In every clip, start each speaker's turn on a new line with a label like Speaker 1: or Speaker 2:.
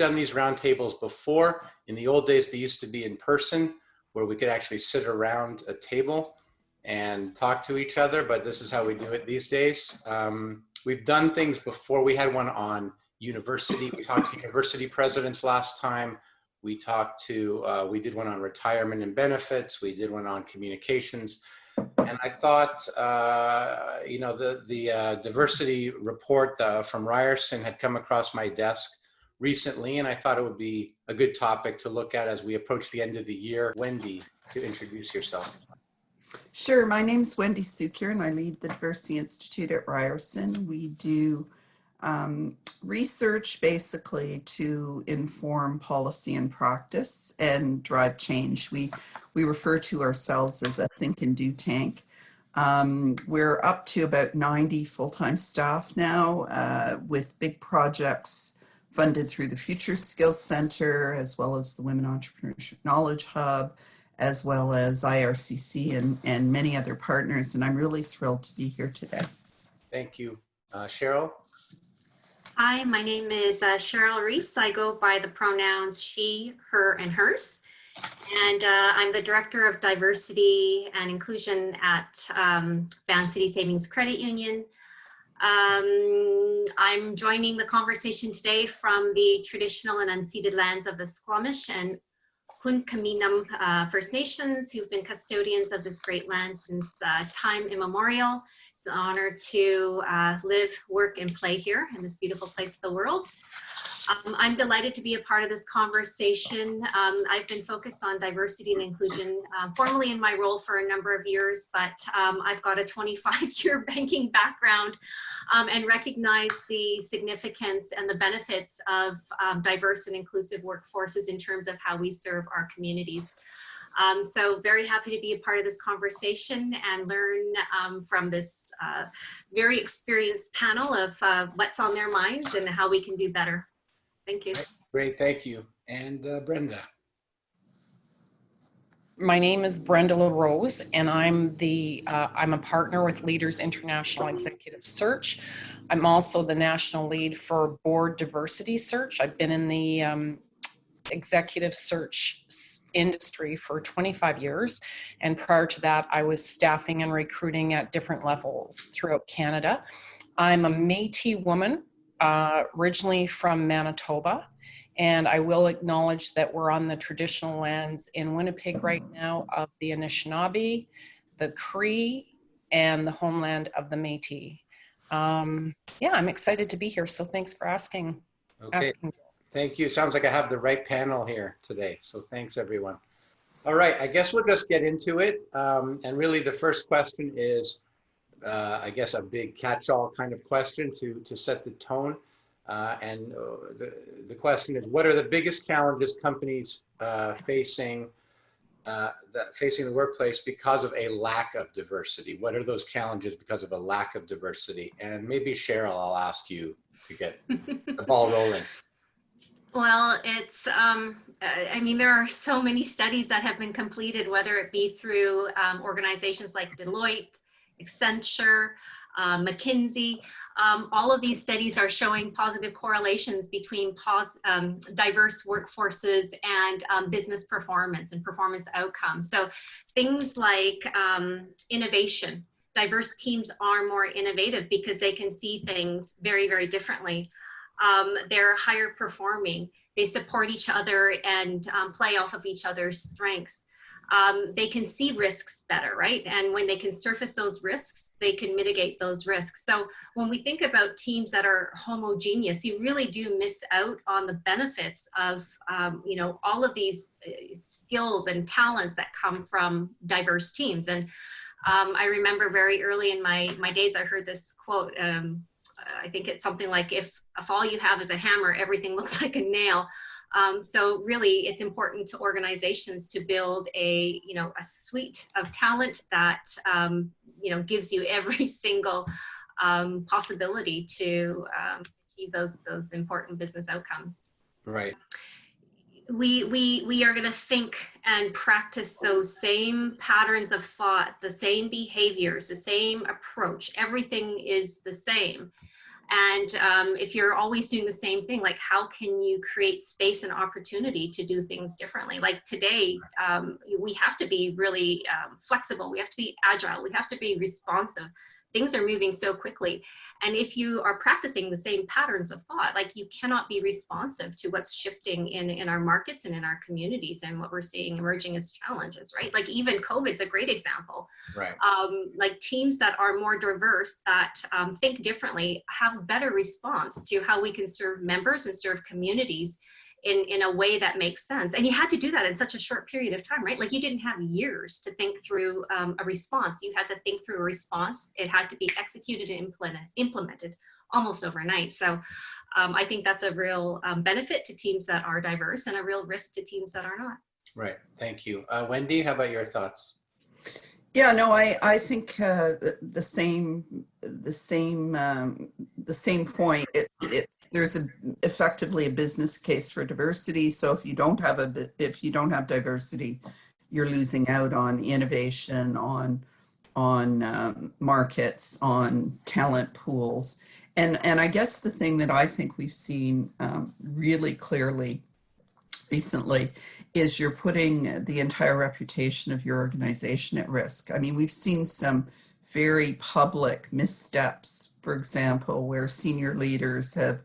Speaker 1: done these roundtables before. In the old days, they used to be in person, where we could actually sit around a table and talk to each other, but this is how we do it these days. We've done things before. We had one on university. We talked to university presidents last time. We did one on retirement and benefits. We did one on communications. And I thought, the diversity report from Ryerson had come across my desk recently, and I thought it would be a good topic to look at as we approach the end of the year. Wendy, to introduce yourself.
Speaker 2: Sure. My name is Wendy Cukier, and I lead the Diversity Institute at Ryerson. We do research basically to inform policy and practice and drive change. We refer to ourselves as a think and do tank. We're up to about 90 full-time staff now with big projects funded through the Future Skills Center, as well as the Women Entrepreneurship Knowledge Hub, as well as IRCC and many other partners. And I'm really thrilled to be here today. Thank you.
Speaker 1: Sheryl?
Speaker 3: Hi, my name is Sheryl Ries. I go by the pronouns she, her, and hers. And I'm the Director of Diversity and Inclusion at Vancity Savings Credit Union. I'm joining the conversation today from the traditional and unceded lands of the Squamish and Hunkaminam First Nations, who've been custodians of this great land since time immemorial. It's an honor to live, work, and play here in this beautiful place of the world. I'm delighted to be a part of this conversation. I've been focused on diversity and inclusion formally in my role for a number of years, but I've got a 25-year banking background and recognize the significance and the benefits of diverse and inclusive workforces in terms of how we serve our communities. So very happy to be a part of this conversation and learn from this very experienced panel of what's on their minds and how we can do better. Thank you.
Speaker 1: Great, thank you. And Brenda.
Speaker 4: My name is Brenda LaRose, and I'm a partner with Leaders International Executive Search. I'm also the national lead for Board Diversity Search. I've been in the executive search industry for 25 years. And prior to that, I was staffing and recruiting at different levels throughout Canada. I'm a Métis woman, originally from Manitoba. And I will acknowledge that we're on the traditional lands in Winnipeg right now of the Anishinaabe, the Cree, and the homeland of the Métis. Yeah, I'm excited to be here. So thanks for asking.
Speaker 1: Okay. Thank you. Sounds like I have the right panel here today. So thanks, everyone. All right, I guess we'll just get into it. And really the first question is, I guess, a big catch-all kind of question to set the tone. The question is, what are the biggest challenges companies facing the workplace because of a lack of diversity? What are those challenges because of a lack of diversity? And maybe Sheryl, I'll ask you to get the ball rolling.
Speaker 3: Well, it's, I mean, there are so many studies that have been completed, whether it be through organizations like Deloitte, Accenture, McKinsey. All of these studies are showing positive correlations between diverse workforces and business performance and performance outcomes. So things like innovation. Diverse teams are more innovative because they can see things very, very differently. They're higher performing. They support each other and play off of each other's strengths. They can see risks better, right? And when they can surface those risks, they can mitigate those risks. So when we think about teams that are homogeneous, you really do miss out on the benefits of, all of these skills and talents that come from diverse teams. And I remember very early in my days, I heard this quote. I think it's something like, if all you have is a hammer, everything looks like a nail. So really, it's important to organizations to build a suite of talent that, gives you every single possibility to achieve those important business outcomes.
Speaker 1: Right.
Speaker 3: We are going to think and practice those same patterns of thought, the same behaviors, the same approach. Everything is the same. And if you're always doing the same thing, like how can you create space and opportunity to do things differently? Like today, we have to be really flexible. We have to be agile. We have to be responsive. Things are moving so quickly. And if you are practicing the same patterns of thought, like you cannot be responsive to what's shifting in our markets and in our communities and what we're seeing emerging as challenges, right? Like even COVID's a great example.
Speaker 1: Right.
Speaker 3: Like teams that are more diverse, that think differently, have better response to how we can serve members and serve communities in a way that makes sense. And you had to do that in such a short period of time, right? Like you didn't have years to think through a response. You had to think through a response. It had to be executed and implemented almost overnight. So I think that's a real benefit to teams that are diverse and a real risk to teams that are not.
Speaker 1: Right. Thank you. Wendy, how about your thoughts?
Speaker 2: Yeah, no, I think the same point. There's effectively a business case for diversity. So if you don't have diversity, you're losing out on innovation, on markets, on talent pools, and I guess the thing that I think we've seen really clearly recently is you're putting the entire reputation of your organization at risk. I mean, we've seen some very public missteps, for example, where senior leaders have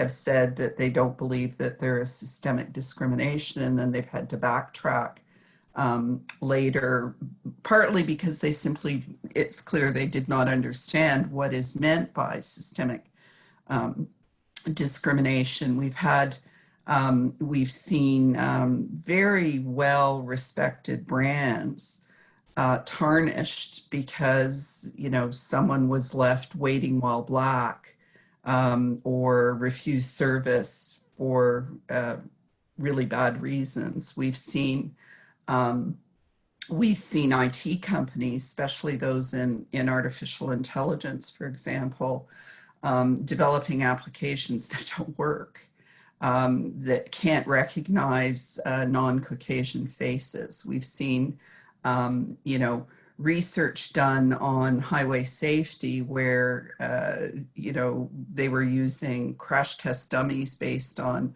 Speaker 2: said that they don't believe that there is systemic discrimination, and then they've had to backtrack later, partly because it's clear they did not understand what is meant by systemic discrimination. We've seen very well-respected brands tarnished because, someone was left waiting while black or refused service for really bad reasons. We've seen IT companies, especially those in artificial intelligence, for example, developing applications that don't work. That can't recognize non-Caucasian faces. We've seen, research done on highway safety where, they were using crash test dummies based on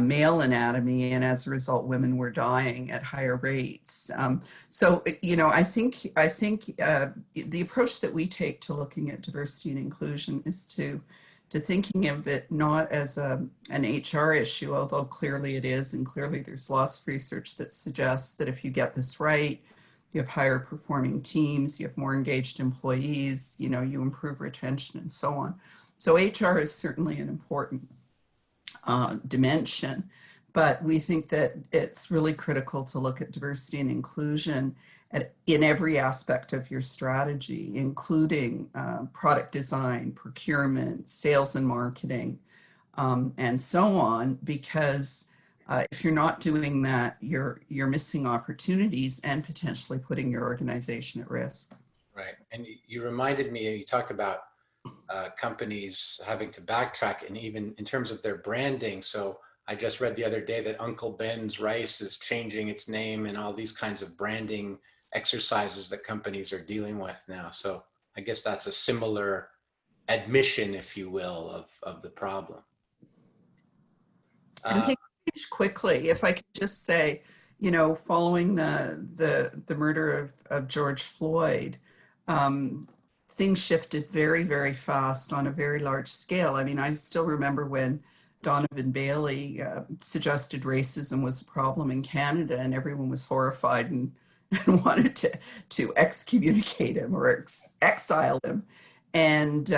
Speaker 2: male anatomy, and as a result, women were dying at higher rates. So, I think the approach that we take to looking at diversity and inclusion is to thinking of it not as an HR issue, although clearly it is, and clearly there's lots of research that suggests that if you get this right, you have higher performing teams, you have more engaged employees, you improve retention and so on. So HR is certainly an important dimension, but we think that it's really critical to look at diversity and inclusion in every aspect of your strategy, including product design, procurement, sales and marketing, and so on, because if you're not doing that, you're missing opportunities and potentially putting your organization at risk.
Speaker 1: Right. And you reminded me, you talk about companies having to backtrack, and even in terms of their branding. So I just read the other day that Uncle Ben's Rice is changing its name, and all these kinds of branding exercises that companies are dealing with now. So I guess that's a similar admission, if you will, of the problem.
Speaker 2: And things change quickly. If I could just say, following the murder of George Floyd, things shifted very, very fast on a very large scale. I mean, I still remember when Donovan Bailey suggested racism was a problem in Canada, and everyone was horrified and wanted to excommunicate him or exile him. And,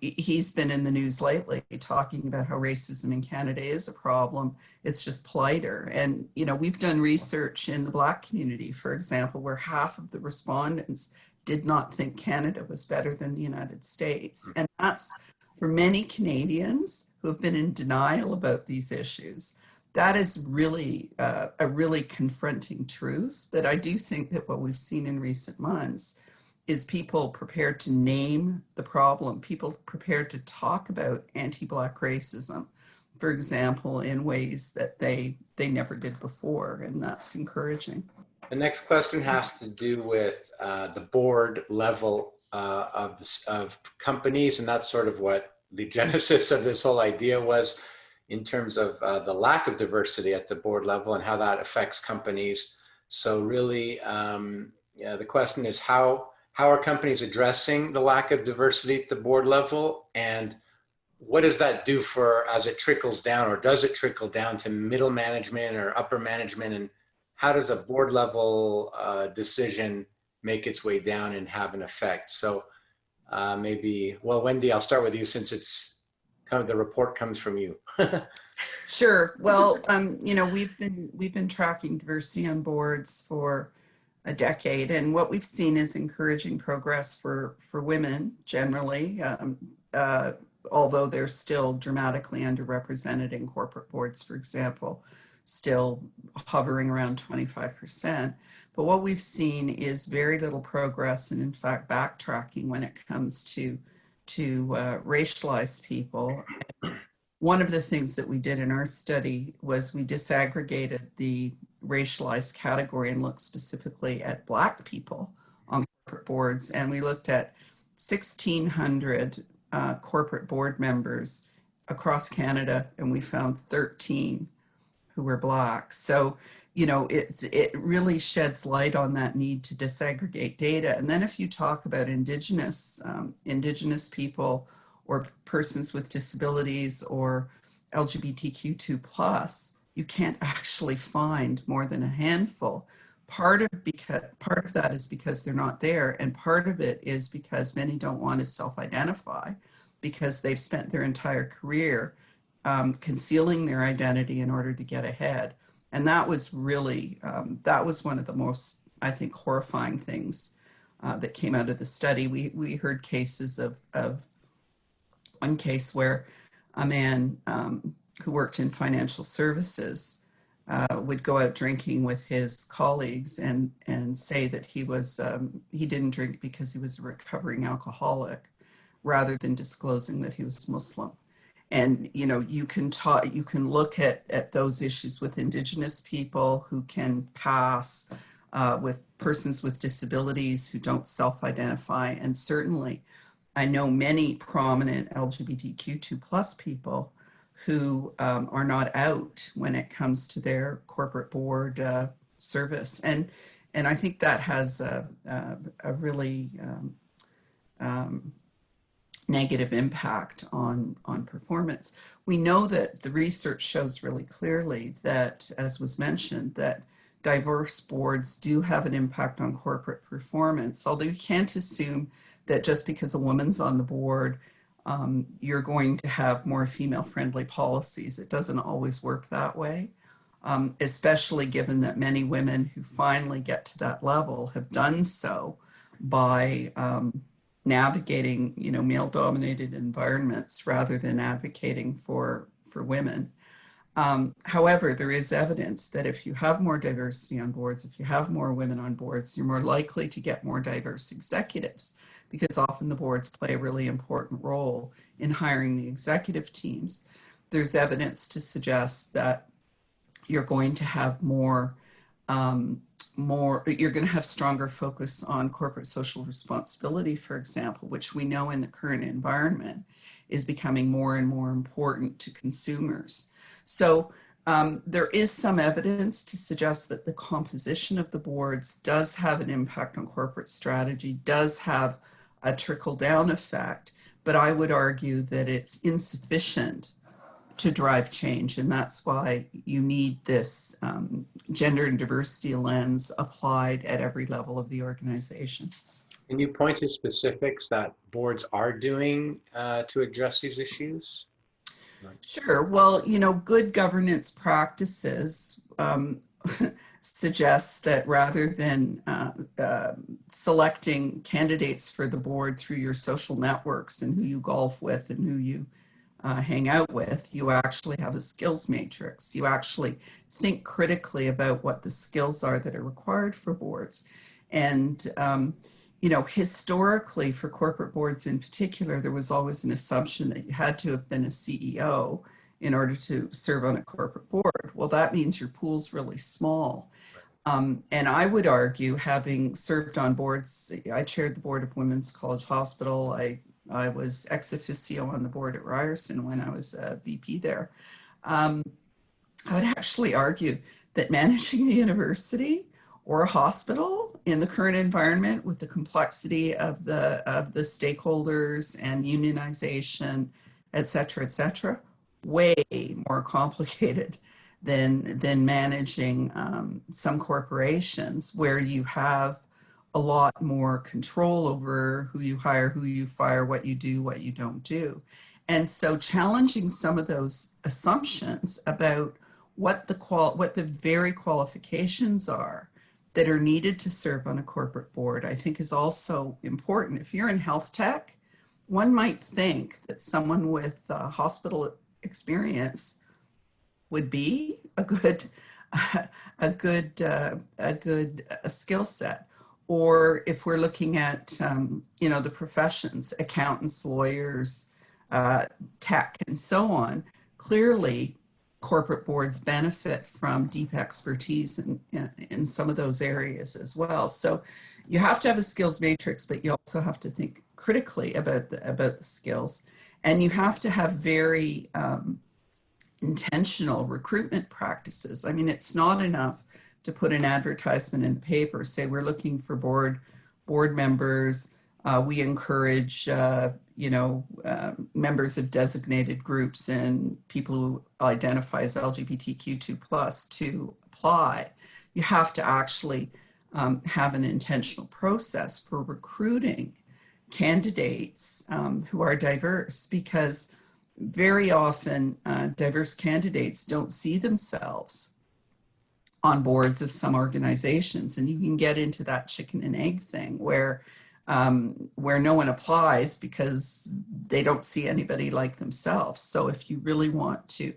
Speaker 2: he's been in the news lately talking about how racism in Canada is a problem. It's just politer. And, we've done research in the Black community, for example, where half of the respondents did not think Canada was better than the United States. And that's for many Canadians who have been in denial about these issues. That is really a really confronting truth. But I do think that what we've seen in recent months is people prepared to name the problem, people prepared to talk about anti-Black racism, for example, in ways that they never did before, and that's encouraging.
Speaker 1: The next question has to do with the board level of companies, and that's sort of what the genesis of this whole idea was, in terms of the lack of diversity at the board level and how that affects companies. So really, yeah, the question is how are companies addressing the lack of diversity at the board level, and what does that do for, as it trickles down, or does it trickle down to middle management or upper management, and how does a board level decision make its way down and have an effect? So maybe, well, Wendy, I'll start with you, since it's kind of the report comes from you.
Speaker 2: Sure. Well, you know, we've been tracking diversity on boards for a decade, and what we've seen is encouraging progress for women generally, although they're still dramatically underrepresented in corporate boards, for example, still hovering around 25%. But what we've seen is very little progress, and in fact backtracking when it comes to racialized people. One of the things that we did in our study was we disaggregated the racialized category and looked specifically at Black people on corporate boards. And we looked at 1,600 corporate board members across Canada, and we found 13 who were Black. So, you know, it really sheds light on that need to disaggregate data. And then if you talk about Indigenous people, or persons with disabilities, or LGBTQ2+, you can't actually find more than a handful. Part of that is because they're not there, and part of it is because many don't want to self-identify because they've spent their entire career concealing their identity in order to get ahead. And that was really, that was one of the most, I think, horrifying things that came out of the study. We heard cases of one case where a man who worked in financial services would go out drinking with his colleagues and say that he didn't drink because he was a recovering alcoholic, rather than disclosing that he was Muslim. And you know, you can look at those issues with Indigenous people who can pass, with persons with disabilities who don't self-identify, and certainly I know many prominent LGBTQ2+ people who are not out when it comes to their corporate board service. And I think that has a really negative impact on performance. We know that the research shows really clearly that, as was mentioned, that diverse boards do have an impact on corporate performance, although you can't assume that just because a woman's on the board, you're going to have more female-friendly policies. It doesn't always work that way, especially given that many women who finally get to that level have done so by navigating, you know, male-dominated environments rather than advocating for women. However, there is evidence that if you have more diversity on boards, if you have more women on boards, you're more likely to get more diverse executives, because often the boards play a really important role in hiring the executive teams. There's evidence to suggest that you're going to have you're going to have stronger focus on corporate social responsibility, for example, which we know in the current environment is becoming more and more important to consumers. So there is some evidence to suggest that the composition of the boards does have an impact on corporate strategy, does have a trickle-down effect, but I would argue that it's insufficient to drive change, and that's why you need this gender and diversity lens applied at every level of the organization.
Speaker 1: Can you point to specifics that boards are doing to address these issues?
Speaker 2: Sure. Well, you know, good governance practices suggests that rather than selecting candidates for the board through your social networks and who you golf with and who you hang out with, you actually have a skills matrix. You actually think critically about what the skills are that are required for boards. And, you know, historically for corporate boards in particular, there was always an assumption that you had to have been a CEO in order to serve on a corporate board. Well, that means your pool's really small. And I would argue, having served on boards, I chaired the board of Women's College Hospital. I was ex officio on the board at Ryerson when I was a VP there. I would actually argue that managing a university or a hospital in the current environment with the complexity of the stakeholders and unionization, et cetera, way more complicated than managing some corporations where you have a lot more control over who you hire, who you fire, what you do, what you don't do. And so challenging some of those assumptions about what the very qualifications are that are needed to serve on a corporate board, I think is also important. If you're in health tech, one might think that someone with hospital experience would be a good skill set. Or if we're looking at the professions, accountants, lawyers, tech, and so on, clearly corporate boards benefit from deep expertise in some of those areas as well. So you have to have a skills matrix, but you also have to think critically about the skills, and you have to have very intentional recruitment practices. I mean, it's not enough to put an advertisement in the paper, say we're looking for board members. We encourage members of designated groups and people who identify as LGBTQ2+ to apply. You have to actually have an intentional process for recruiting candidates who are diverse, because very often diverse candidates don't see themselves on boards of some organizations, and you can get into that chicken and egg thing where no one applies because they don't see anybody like themselves. So if you really want to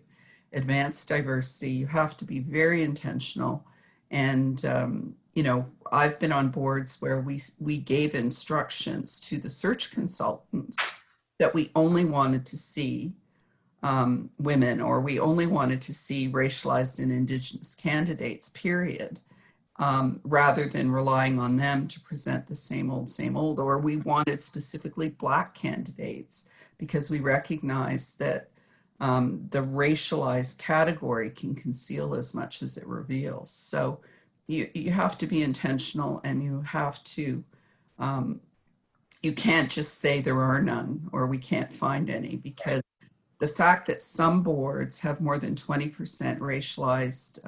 Speaker 2: advance diversity, you have to be very intentional. And I've been on boards where we gave instructions to the search consultants that we only wanted to see women, or we only wanted to see racialized and Indigenous candidates, period, rather than relying on them to present the same old, or we wanted specifically Black candidates because we recognize that the racialized category can conceal as much as it reveals. So you have to be intentional, and you have to, you can't just say there are none or we can't find any, because the fact that some boards have more than 20% racialized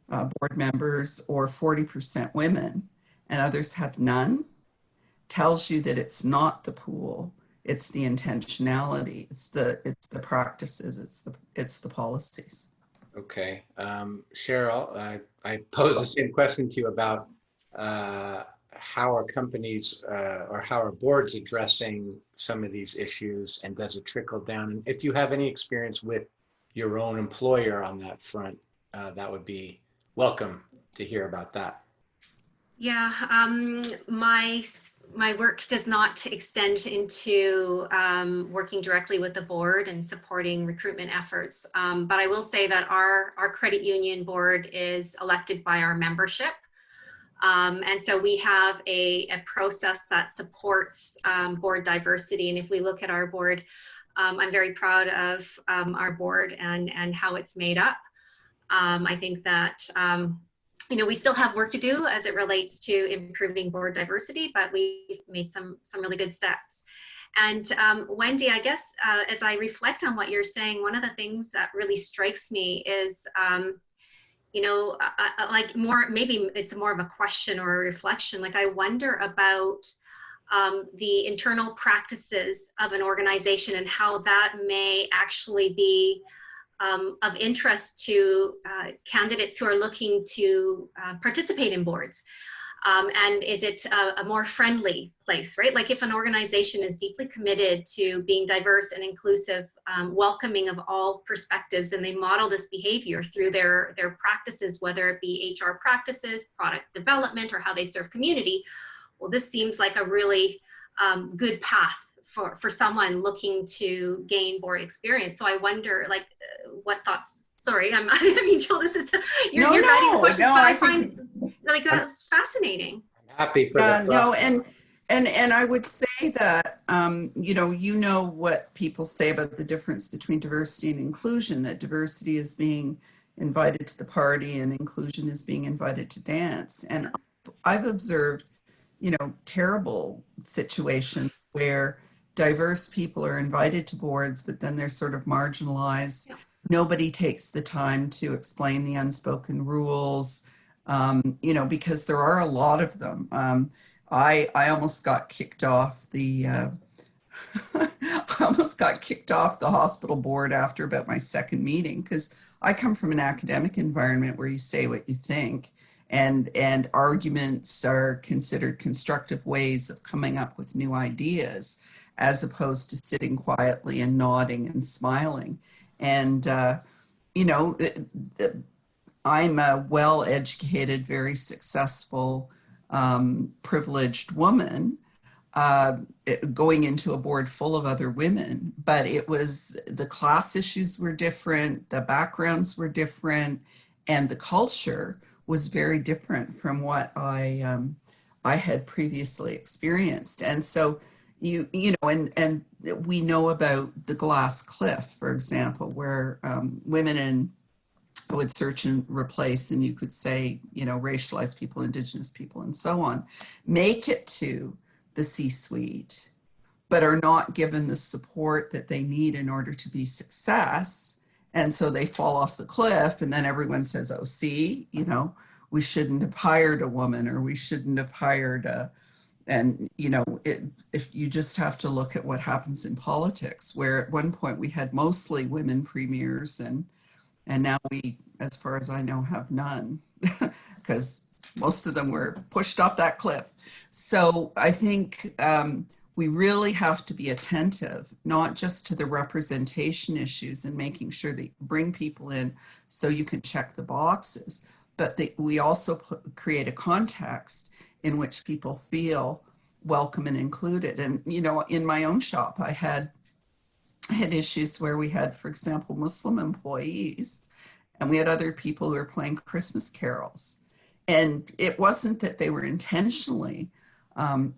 Speaker 2: board members or 40% women and others have none tells you that it's not the pool, it's the intentionality, it's the practices, it's the policies.
Speaker 1: Okay, Sheryl, I pose the same question to you about how are companies or how are boards addressing some of these issues, and does it trickle down? And if you have any experience with your own employer on that front, that would be welcome to hear about that.
Speaker 3: Yeah, my work does not extend into working directly with the board and supporting recruitment efforts. But I will say that our credit union board is elected by our membership. And so we have a process that supports board diversity. And if we look at our board, I'm very proud of our board and how it's made up. I think that we still have work to do as it relates to improving board diversity, but we've made some really good steps. And Wendy, I guess as I reflect on what you're saying, one of the things that really strikes me is, like maybe it's more of a question or a reflection. Like, I wonder about the internal practices of an organization and how that may actually be of interest to candidates who are looking to participate in boards. And is it a more friendly place, right? Like, if an organization is deeply committed to being diverse and inclusive, welcoming of all perspectives, and they model this behavior through their practices, whether it be HR practices, product development, or how they serve community, well, this seems like a really good path for someone looking to gain board experience. So I wonder, like, what thoughts sorry, I mean, Joel, this is, you're
Speaker 2: No,
Speaker 3: guiding the
Speaker 2: no,
Speaker 3: questions,
Speaker 2: no,
Speaker 3: but
Speaker 2: I
Speaker 3: I
Speaker 2: think,
Speaker 3: find like that's fascinating.
Speaker 1: Happy for the
Speaker 2: no,
Speaker 1: thought.
Speaker 2: and I would say that, you know what people say about the difference between diversity and inclusion, that diversity is being invited to the party and inclusion is being invited to dance. And I've observed, terrible situations where diverse people are invited to boards, but then they're sort of marginalized.
Speaker 3: Yeah.
Speaker 2: Nobody takes the time to explain the unspoken rules, because there are a lot of them. I almost got kicked off the I almost got kicked off the hospital board after about my second meeting, because I come from an academic environment where you say what you think, and arguments are considered constructive ways of coming up with new ideas, as opposed to sitting quietly and nodding and smiling. And you know, I'm a well-educated, very successful, privileged woman, uh, going into a board full of other women, but it was the class issues were different, the backgrounds were different, and the culture was very different from what I had previously experienced. And so and we know about the glass cliff, for example, where women in would search and replace, and you could say, racialized people, indigenous people, and so on, make it to the C-suite, but are not given the support that they need in order to be success. And so they fall off the cliff, and then everyone says, oh, see, we shouldn't have hired a woman, or we shouldn't have hired a, and if you just have to look at what happens in politics, where at one point we had mostly women premiers, and now we, as far as I know, have none, because most of them were pushed off that cliff. So I think we really have to be attentive, not just to the representation issues and making sure that you bring people in so you can check the boxes, but we also create a context in which people feel welcome and included. And, in my own shop, I had issues where we had, for example, Muslim employees, and we had other people who were playing Christmas carols. And it wasn't that they were intentionally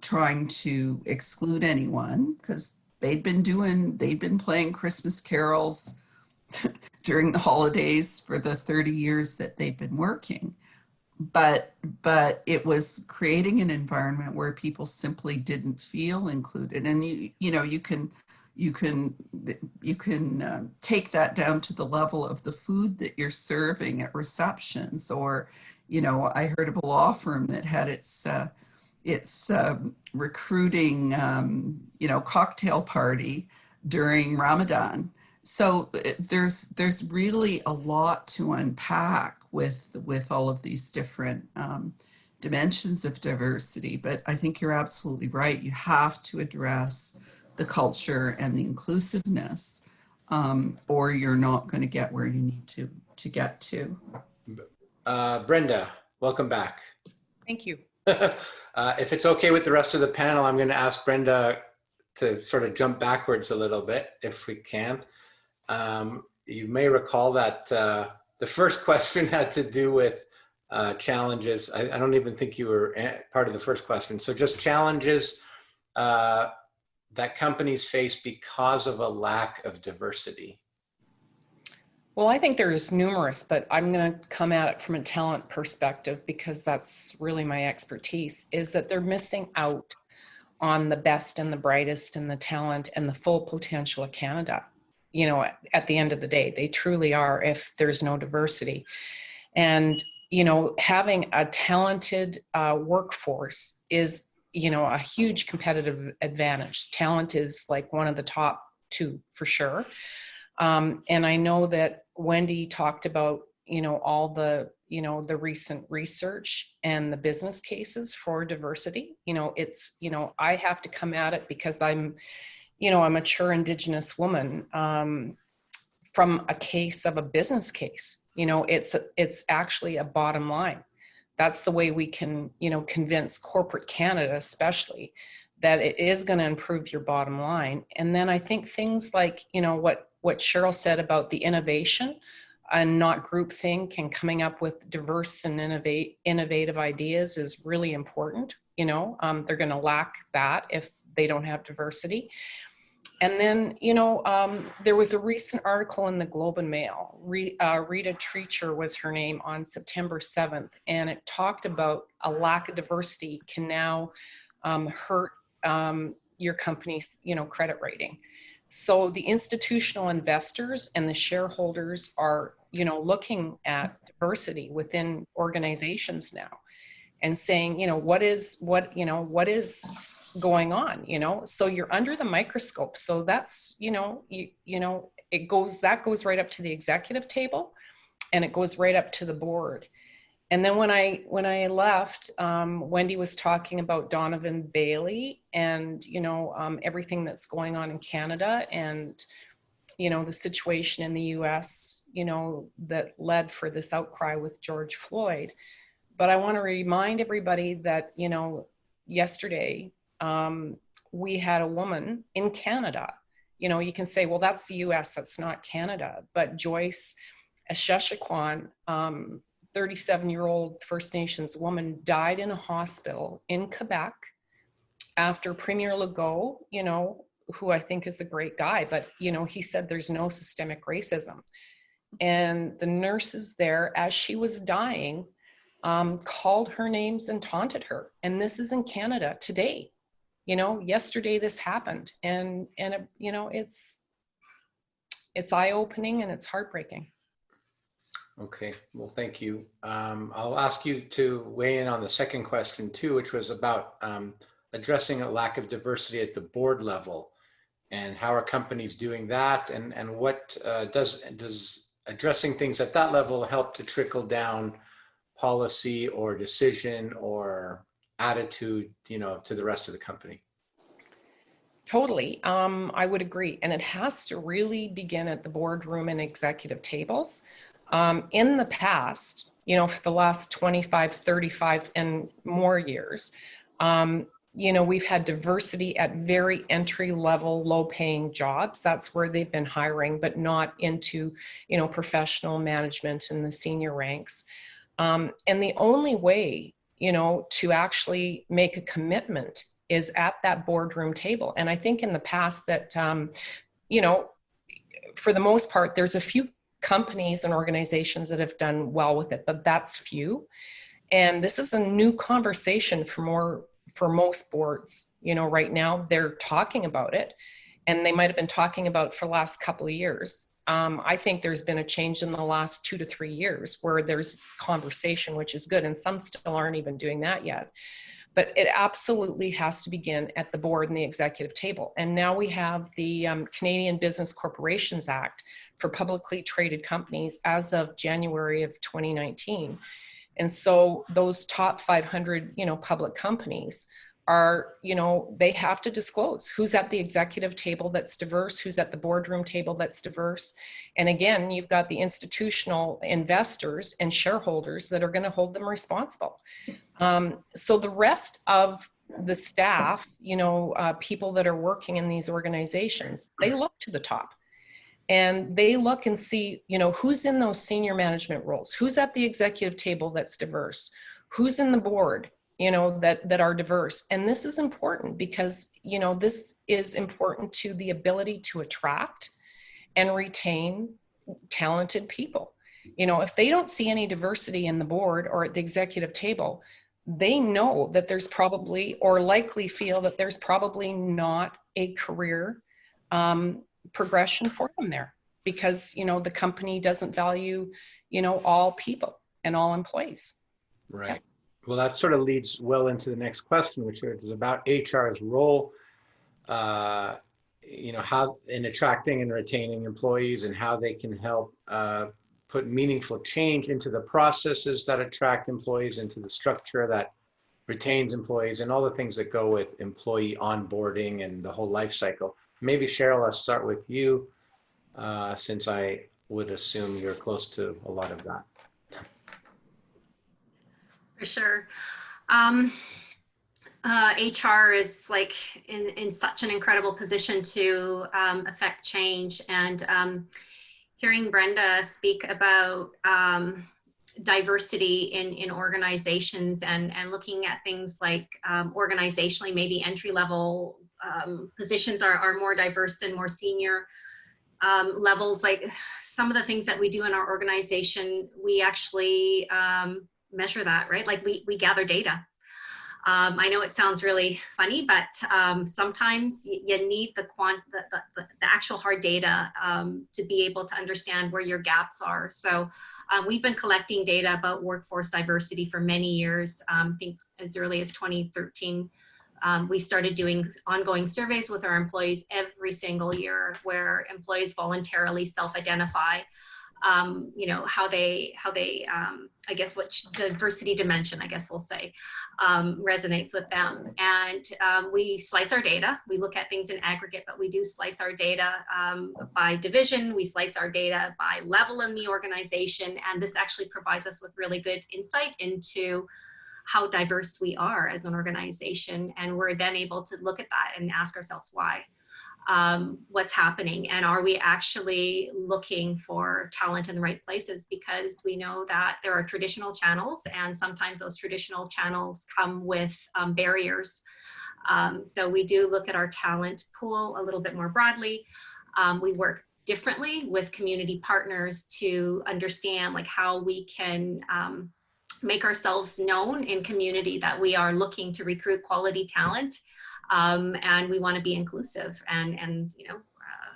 Speaker 2: trying to exclude anyone, because they'd been playing Christmas carols during the holidays for the 30 years that they'd been working. But it was creating an environment where people simply didn't feel included. And you can take that down to the level of the food that you're serving at receptions, or I heard of a law firm that had its recruiting cocktail party during Ramadan. So there's really a lot to unpack with all of these different dimensions of diversity. But I think you're absolutely right. You have to address the culture and the inclusiveness, or you're not going to get where you need to get to.
Speaker 1: Brenda, welcome back.
Speaker 4: Thank you.
Speaker 1: If it's okay with the rest of the panel, I'm going to ask Brenda to sort of jump backwards a little bit, if we can. You may recall that the first question had to do with challenges. I don't even think you were part of the first question. So just challenges that companies face because of a lack of diversity.
Speaker 4: Well, I think there's numerous, but I'm going to come at it from a talent perspective, because that's really my expertise, is that they're missing out on the best and the brightest and the talent and the full potential of Canada. At the end of the day, they truly are, if there's no diversity. And, having a talented workforce is, a huge competitive advantage. Talent is like one of the top two for sure. And I know that Wendy talked about, all the, the recent research and the business cases for diversity. I have to come at it because I'm a mature Indigenous woman, from a case of a business case. It's actually a bottom line. That's the way we can, convince corporate Canada, especially, that it is going to improve your bottom line. And then I think things like, what Sheryl said about the innovation and not groupthink, and coming up with diverse and innovative ideas is really important. You know, they're going to lack that if they don't have diversity. And then, you know, there was a recent article in the Globe and Mail, Rita Treacher was her name, on September 7th, and it talked about a lack of diversity can now hurt your company's, you know, credit rating. So the institutional investors and the shareholders are, you know, looking at diversity within organizations now and saying, you know, what is going on, you know? So you're under the microscope. So that's, you know, that goes right up to the executive table, and it goes right up to the board. And then when I left, Wendy was talking about Donovan Bailey and, you know, everything that's going on in Canada and, you know, the situation in the US, you know, that led for this outcry with George Floyd. But I want to remind everybody that, you know, yesterday, we had a woman in Canada. You know, you can say, well, that's the US, that's not Canada. But Joyce Asheshikwan, 37-year-old First Nations woman, died in a hospital in Quebec after Premier Legault, you know, who I think is a great guy, but, you know, he said there's no systemic racism. And the nurses there, as she was dying, called her names and taunted her. And this is in Canada today. You know, yesterday this happened, and you know, it's eye-opening and it's heartbreaking.
Speaker 1: Okay, well, thank you. I'll ask you to weigh in on the second question too, which was about addressing a lack of diversity at the board level, and how are companies doing that, and what does addressing things at that level help to trickle down policy or decision or attitude, you know, to the rest of the company?
Speaker 4: Totally. I would agree. And it has to really begin at the boardroom and executive tables. In the past, you know, for the last 25, 35 and more years, you know, we've had diversity at very entry level, low paying jobs. That's where they've been hiring, but not into, you know, professional management in the senior ranks. And the only way, you know, to actually make a commitment is at that boardroom table. And I think in the past that, you know, for the most part, there's a few companies and organizations that have done well with it, but that's few. And this is a new conversation for most boards. You know, right now they're talking about it, and they might have been talking about it for the last couple of years. I think there's been a change in the last 2 to 3 years where there's conversation, which is good. And some still aren't even doing that yet. But it absolutely has to begin at the board and the executive table. And now we have the Canadian Business Corporations Act for publicly traded companies as of January of 2019. And so those top 500, you know, public companies are, you know, they have to disclose who's at the executive table that's diverse, who's at the boardroom table that's diverse. And again, you've got the institutional investors and shareholders that are going to hold them responsible. So the rest of the staff, you know, people that are working in these organizations, they look to the top. And they look and see, you know, who's in those senior management roles, who's at the executive table that's diverse, who's in the board, you know, that are diverse. And this is important because, you know, this is important to the ability to attract and retain talented people. You know, if they don't see any diversity in the board or at the executive table, they know that there's probably, or likely feel that there's probably not a career progression for them there, because, you know, the company doesn't value, you know, all people and all employees.
Speaker 1: Right.
Speaker 4: Yeah.
Speaker 1: Well, that sort of leads well into the next question, which is about HR's role, you know, how in attracting and retaining employees, and how they can help put meaningful change into the processes that attract employees, into the structure that retains employees, and all the things that go with employee onboarding and the whole life cycle. Maybe Sheryl, I'll start with you, since I would assume you're close to a lot of that.
Speaker 3: For sure. HR is like in such an incredible position to affect change. And, hearing Brenda speak about diversity in organizations and looking at things like organizationally, maybe entry-level positions are more diverse and more senior levels. Like some of the things that we do in our organization, we actually measure that, right? Like we gather data. I know it sounds really funny, but sometimes you need the actual hard data to be able to understand where your gaps are. So we've been collecting data about workforce diversity for many years. I think as early as 2013, we started doing ongoing surveys with our employees every single year, where employees voluntarily self-identify you know, how they I guess what diversity dimension, I guess we'll say, resonates with them. And we slice our data. We look at things in aggregate, but we do slice our data by division. We slice our data by level in the organization. And this actually provides us with really good insight into how diverse we are as an organization. And we're then able to look at that and ask ourselves why. What's happening, and are we actually looking for talent in the right places? Because we know that there are traditional channels, and sometimes those traditional channels come with barriers. So we do look at our talent pool a little bit more broadly. We work differently with community partners to understand like how we can make ourselves known in community that we are looking to recruit quality talent. And we want to be inclusive, and you know,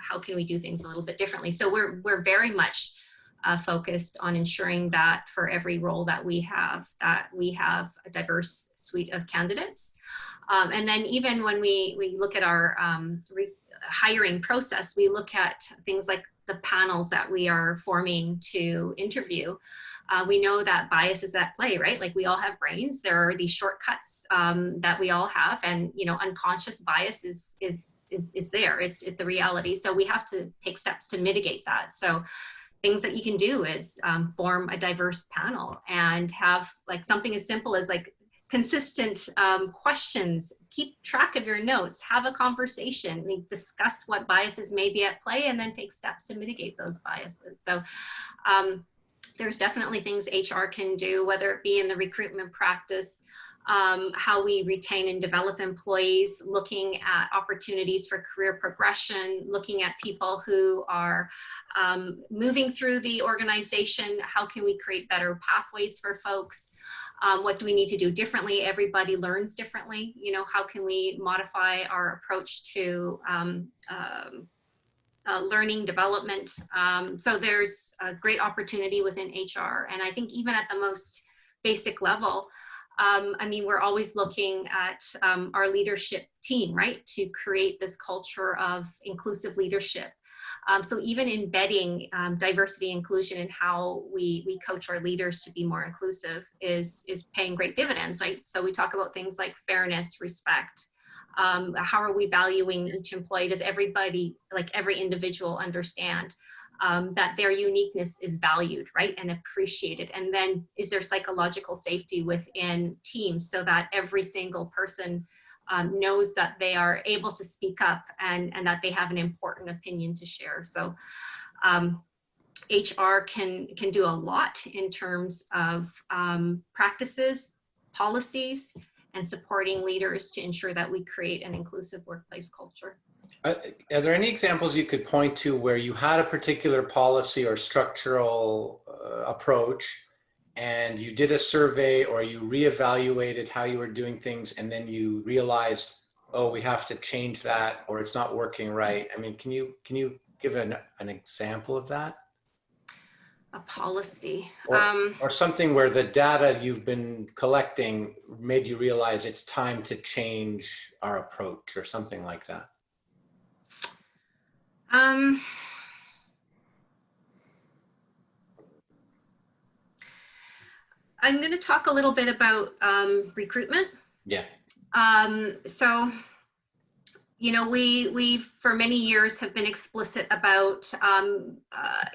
Speaker 3: how can we do things a little bit differently? So we're very much focused on ensuring that for every role that we have a diverse suite of candidates. And then even when we look at our hiring process, we look at things like the panels that we are forming to interview. We know that bias is at play, right? Like we all have brains. There are these shortcuts that we all have, and you know, unconscious bias is there. It's a reality. So we have to take steps to mitigate that. So things that you can do is form a diverse panel and have like something as simple as like consistent questions. Keep track of your notes. Have a conversation. Discuss what biases may be at play, and then take steps to mitigate those biases. So. There's definitely things HR can do, whether it be in the recruitment practice, how we retain and develop employees, looking at opportunities for career progression, looking at people who are moving through the organization. How can we create better pathways for folks? What do we need to do differently? Everybody learns differently. You know, how can we modify our approach to learning development? So there's a great opportunity within HR. And I think even at the most basic level, I mean, we're always looking at our leadership team, right? To create this culture of inclusive leadership. So even embedding diversity inclusion in how we coach our leaders to be more inclusive is paying great dividends, right? So we talk about things like fairness, respect. How are we valuing each employee? Does everybody, like every individual, understand that their uniqueness is valued, right, and appreciated? And then is there psychological safety within teams so that every single person knows that they are able to speak up and that they have an important opinion to share? So HR can do a lot in terms of practices, policies, and supporting leaders to ensure that we create an inclusive workplace culture.
Speaker 1: Are there any examples you could point to where you had a particular policy or structural approach, and you did a survey or you reevaluated how you were doing things, and then you realized, oh, we have to change that, or it's not working right? I mean, can you give an example of that?
Speaker 3: A policy.
Speaker 1: Or something where the data you've been collecting made you realize it's time to change our approach, or something like that.
Speaker 3: I'm going to talk a little bit about recruitment.
Speaker 1: Yeah.
Speaker 3: So, you know, we for many years have been explicit about,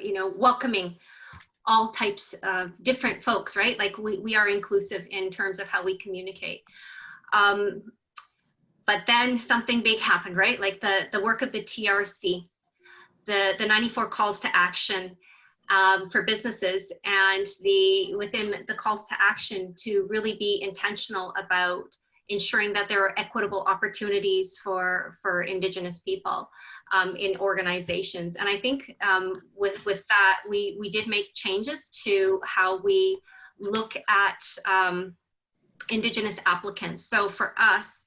Speaker 3: you know, welcoming all types of different folks, right? Like we are inclusive in terms of how we communicate. But then something big happened, right? Like the work of the TRC. the 94 calls to action for businesses, and within the calls to action to really be intentional about ensuring that there are equitable opportunities for Indigenous people in organizations. And I think with that, we did make changes to how we look at Indigenous applicants. So for us,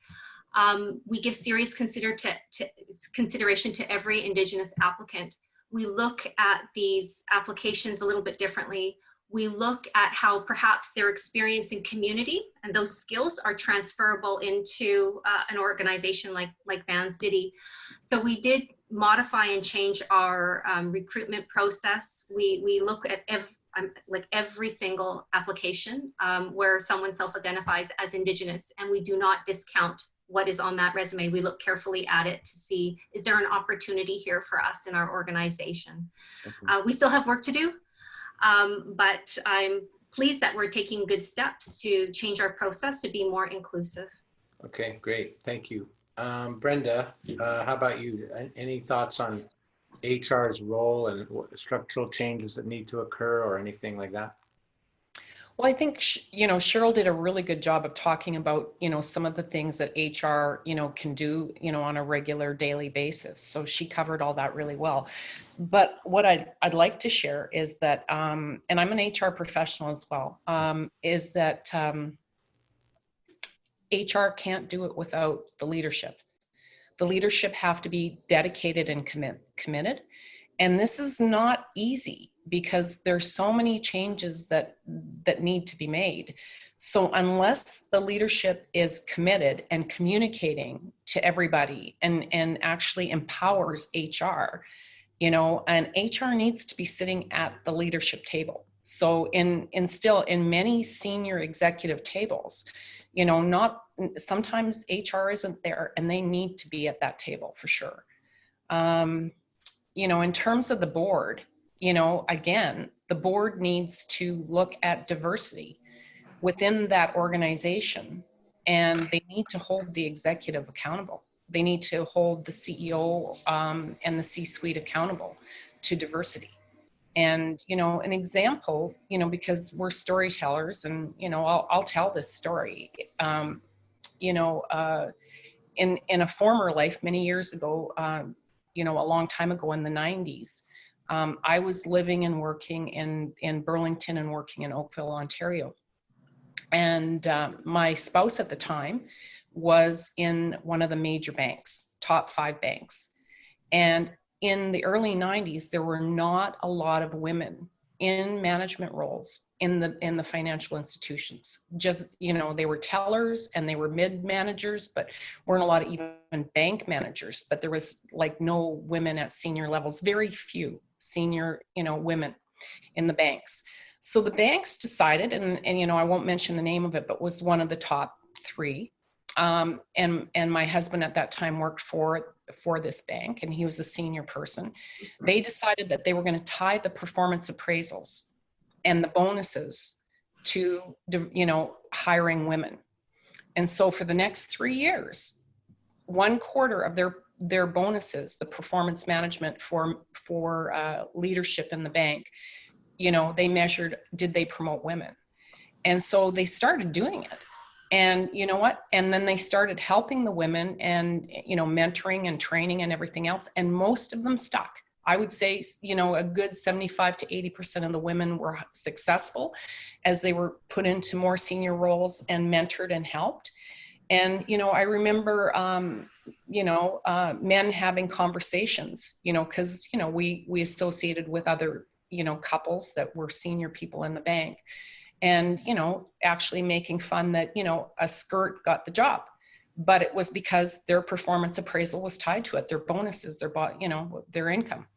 Speaker 3: we give serious consideration to every Indigenous applicant. We look at these applications a little bit differently. We look at how perhaps their experience in community and those skills are transferable into an organization like Vancity. So we did modify and change our recruitment process. We look at every single application where someone self-identifies as Indigenous, and we do not discount what is on that resume. We look carefully at it to see, is there an opportunity here for us in our organization? We still have work to do, but I'm pleased that we're taking good steps to change our process to be more inclusive.
Speaker 1: Okay, great. Thank you. Brenda, how about you? Any thoughts on HR's role and structural changes that need to occur or anything like that?
Speaker 4: Well, I think, Sheryl did a really good job of talking about, some of the things that HR, can do, on a regular daily basis. So she covered all that really well. But what I'd like to share is that, and I'm an HR professional as well, is that HR can't do it without the leadership. The leadership have to be dedicated and committed. And this is not easy because there's so many changes that need to be made. So unless the leadership is committed and communicating to everybody and actually empowers HR, and HR needs to be sitting at the leadership table. So still in many senior executive tables, sometimes HR isn't there, and they need to be at that table for sure. In terms of the board, again, the board needs to look at diversity within that organization, and they need to hold the executive accountable. They need to hold the CEO and the C-suite accountable to diversity. And, an example, because we're storytellers, and, I'll tell this story. In a former life, many years ago, a long time ago in the 90s, I was living and working in Burlington and working in Oakville, Ontario. And my spouse at the time was in one of the major banks, top 5 banks. And in the early 90s, there were not a lot of women in management roles in the financial institutions. Just, they were tellers and they were mid managers, but weren't a lot of even bank managers. But there was like no women at senior levels, very few senior, women in the banks. So the banks decided, and I won't mention the name of it, but was one of the top 3. And my husband at that time worked for this bank, and he was a senior person. They decided that they were going to tie the performance appraisals and the bonuses to, hiring women. And so for the next 3 years, 1/4 of their bonuses, the performance management for leadership in the bank, they measured, did they promote women? And so they started doing it. And you know what? And then they started helping the women and, mentoring and training and everything else. And most of them stuck. I would say, a good 75 to 80% of the women were successful as they were put into more senior roles and mentored and helped. And, I remember, men having conversations, because, we associated with other, couples that were senior people in the bank. And, actually making fun that, a skirt got the job, but it was because their performance appraisal was tied to it, their bonuses, their income.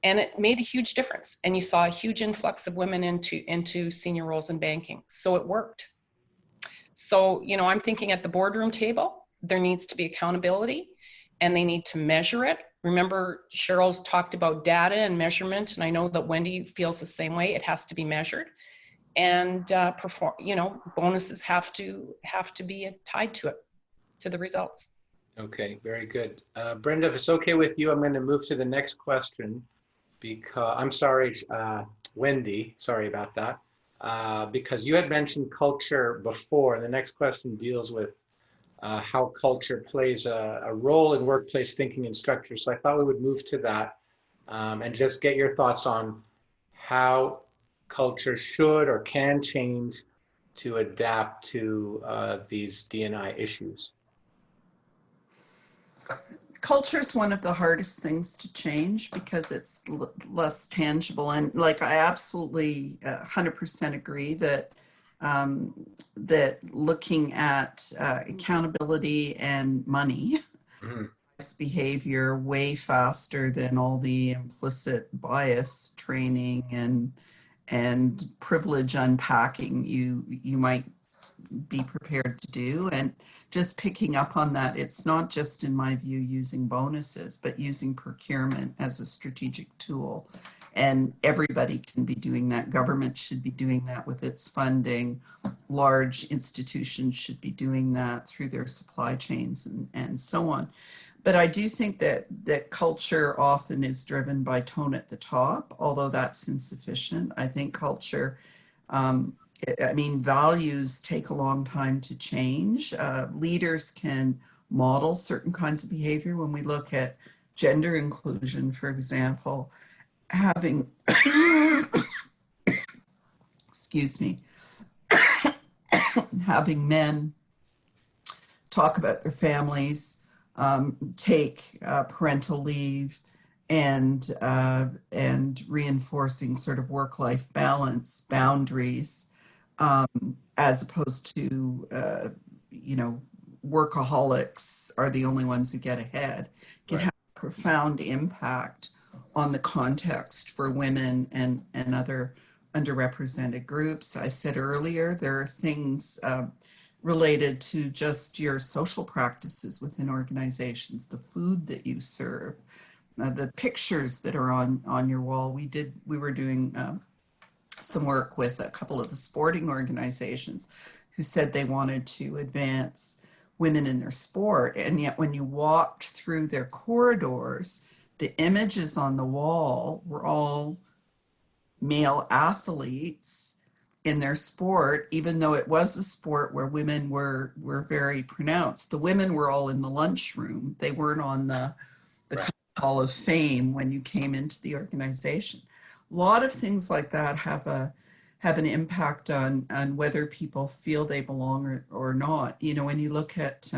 Speaker 4: And it made a huge difference. And you saw a huge influx of women into senior roles in banking. So it worked. So, I'm thinking at the boardroom table, there needs to be accountability, and they need to measure it. Remember, Sheryl talked about data and measurement, and I know that Wendy feels the same way. It has to be measured. And bonuses have to be tied to it, to the results.
Speaker 1: Okay, very good. Brenda, if it's okay with you, I'm going to move to the next question because I'm sorry, Wendy, sorry about that. Because you had mentioned culture before, and the next question deals with how culture plays a role in workplace thinking and structure. So I thought we would move to that and just get your thoughts on how culture should or can change to adapt to these D&I issues.
Speaker 2: Culture is one of the hardest things to change because it's less tangible. And like, I absolutely 100% agree that that looking at accountability and money
Speaker 1: Mhm.
Speaker 2: behavior way faster than all the implicit bias training and privilege unpacking you might be prepared to do. And just picking up on that, it's not just, in my view, using bonuses, but using procurement as a strategic tool. And everybody can be doing that. Government should be doing that with its funding. Large institutions should be doing that through their supply chains and so on. But I do think that culture often is driven by tone at the top, although that's insufficient. I think culture, I mean, values take a long time to change. Leaders can model certain kinds of behavior. When we look at gender inclusion, for example, having, excuse me, having men talk about their families, take parental leave, and reinforcing sort of work-life balance boundaries, as opposed to you know, workaholics are the only ones who get ahead, can
Speaker 1: Right.
Speaker 2: have a profound impact on the context for women and other underrepresented groups. I said earlier, there are things related to just your social practices within organizations, the food that you serve, the pictures that are on your wall. We were doing some work with a couple of the sporting organizations who said they wanted to advance women in their sport, and yet when you walked through their corridors, the images on the wall were all male athletes in their sport, even though it was a sport where women were very pronounced. The women were all in the lunchroom. They weren't on the
Speaker 1: Right.
Speaker 2: Hall of Fame when you came into the organization. A lot of things like that have an impact on whether people feel they belong or not. You know, when you look at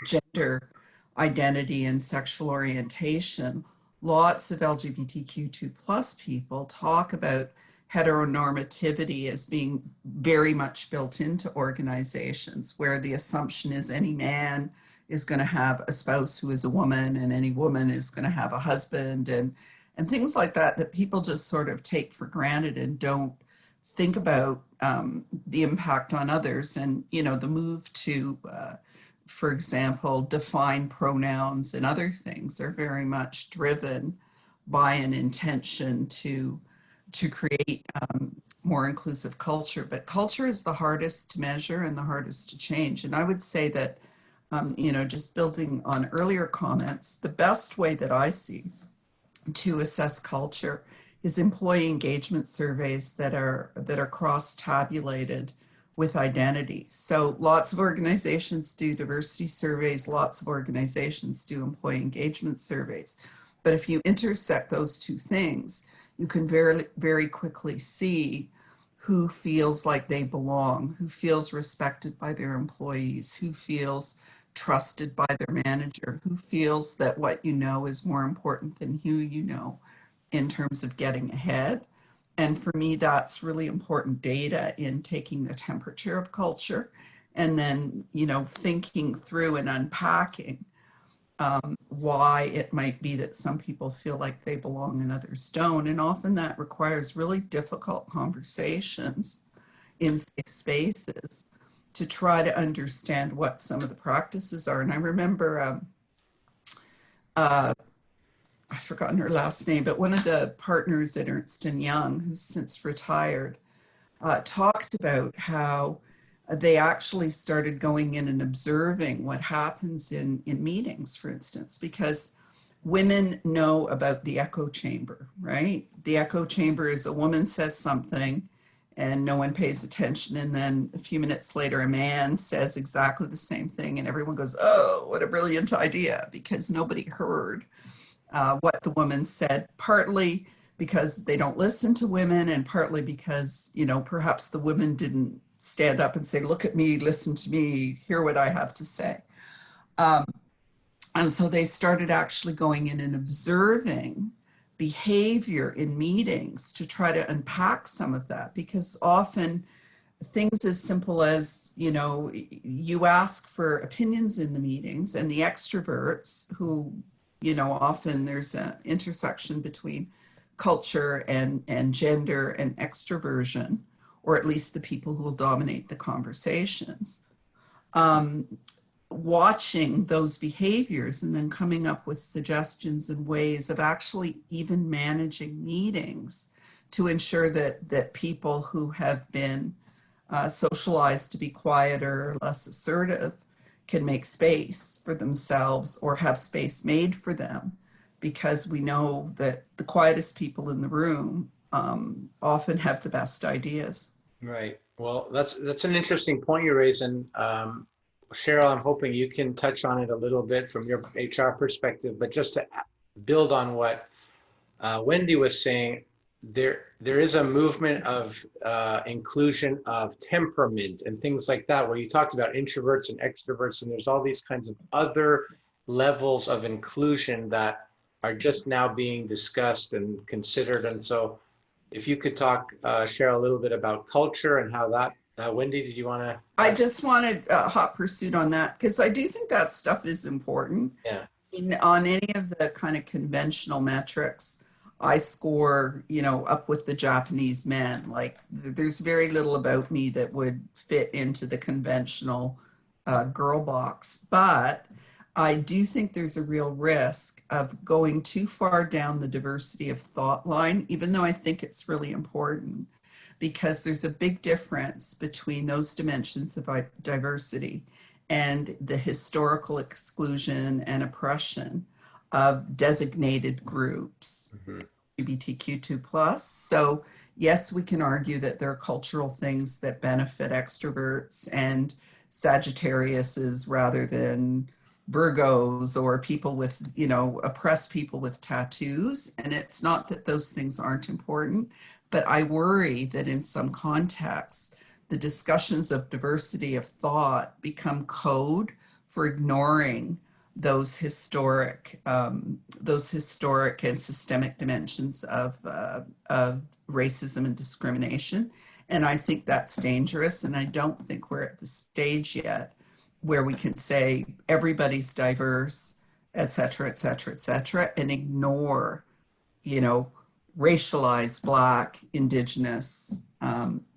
Speaker 2: gender identity and sexual orientation, lots of LGBTQ2 plus people talk about heteronormativity as being very much built into organizations, where the assumption is any man is going to have a spouse who is a woman, and any woman is going to have a husband, and things like that, that people just sort of take for granted and don't think about the impact on others. And, you know, the move to, for example, define pronouns and other things are very much driven by an intention to create more inclusive culture. But culture is the hardest to measure and the hardest to change. And I would say that, you know, just building on earlier comments, the best way that I see to assess culture is employee engagement surveys that are cross-tabulated with identity. So lots of organizations do diversity surveys, lots of organizations do employee engagement surveys. But if you intersect those two things, you can very, very quickly see who feels like they belong, who feels respected by their employees, who feels trusted by their manager, who feels that what you know is more important than who you know in terms of getting ahead. And for me, that's really important data in taking the temperature of culture and then, you know, thinking through and unpacking why it might be that some people feel like they belong and others don't. And often that requires really difficult conversations in safe spaces to try to understand what some of the practices are. And I remember, I've forgotten her last name, but one of the partners at Ernst & Young, who's since retired, talked about how they actually started going in and observing what happens in meetings, for instance, because women know about the echo chamber, right? The echo chamber is a woman says something and no one pays attention. And then a few minutes later, a man says exactly the same thing. And everyone goes, oh, what a brilliant idea, because nobody heard what the woman said, partly because they don't listen to women and partly because, you know, perhaps the women didn't stand up and say, look at me, listen to me, hear what I have to say. And so they started actually going in and observing behavior in meetings to try to unpack some of that, because often things as simple as, you know, you ask for opinions in the meetings, and the extroverts who, you know, often there's an intersection between culture and gender and extroversion, or at least the people who will dominate the conversations. Watching those behaviors and then coming up with suggestions and ways of actually even managing meetings to ensure that people who have been socialized to be quieter or less assertive can make space for themselves or have space made for them, because we know that the quietest people in the room often have the best ideas.
Speaker 1: Right. Well, that's an interesting point you raise, and Sheryl, I'm hoping you can touch on it a little bit from your HR perspective, but just to build on what Wendy was saying, there is a movement of inclusion of temperament and things like that, where you talked about introverts and extroverts, and there's all these kinds of other levels of inclusion that are just now being discussed and considered. And so if you could talk, Sheryl, a little bit about culture and how that, Wendy, did you want to?
Speaker 2: I just wanted a hot pursuit on that, because I do think that stuff is important.
Speaker 1: Yeah.
Speaker 2: On any of the kind of conventional metrics, I score, you know, up with the Japanese men. Like there's very little about me that would fit into the conventional girl box. But I do think there's a real risk of going too far down the diversity of thought line, even though I think it's really important, because there's a big difference between those dimensions of diversity and the historical exclusion and oppression of designated groups, LGBTQ2+. So yes, we can argue that there are cultural things that benefit extroverts and Sagittariuses rather than Virgos or people with, you know, oppressed people with tattoos. And it's not that those things aren't important, but I worry that in some contexts, the discussions of diversity of thought become code for ignoring those historic and systemic dimensions of racism and discrimination. And I think that's dangerous. And I don't think we're at the stage yet where we can say everybody's diverse, et cetera, et cetera, et cetera, and ignore, you know, racialized Black, Indigenous,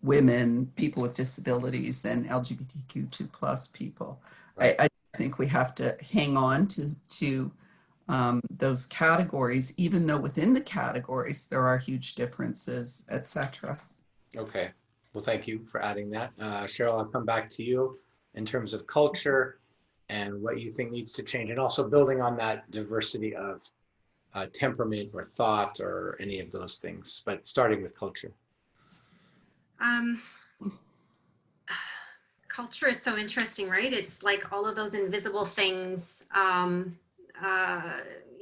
Speaker 2: women, people with disabilities, and LGBTQ2+ people. Right. I think we have to hang on to those categories, even though within the categories there are huge differences, et cetera.
Speaker 1: Okay. Well, thank you for adding that. Sheryl, I'll come back to you in terms of culture and what you think needs to change, and also building on that diversity of temperament or thought or any of those things, but starting with culture.
Speaker 3: Culture is so interesting, right? It's like all of those invisible things, you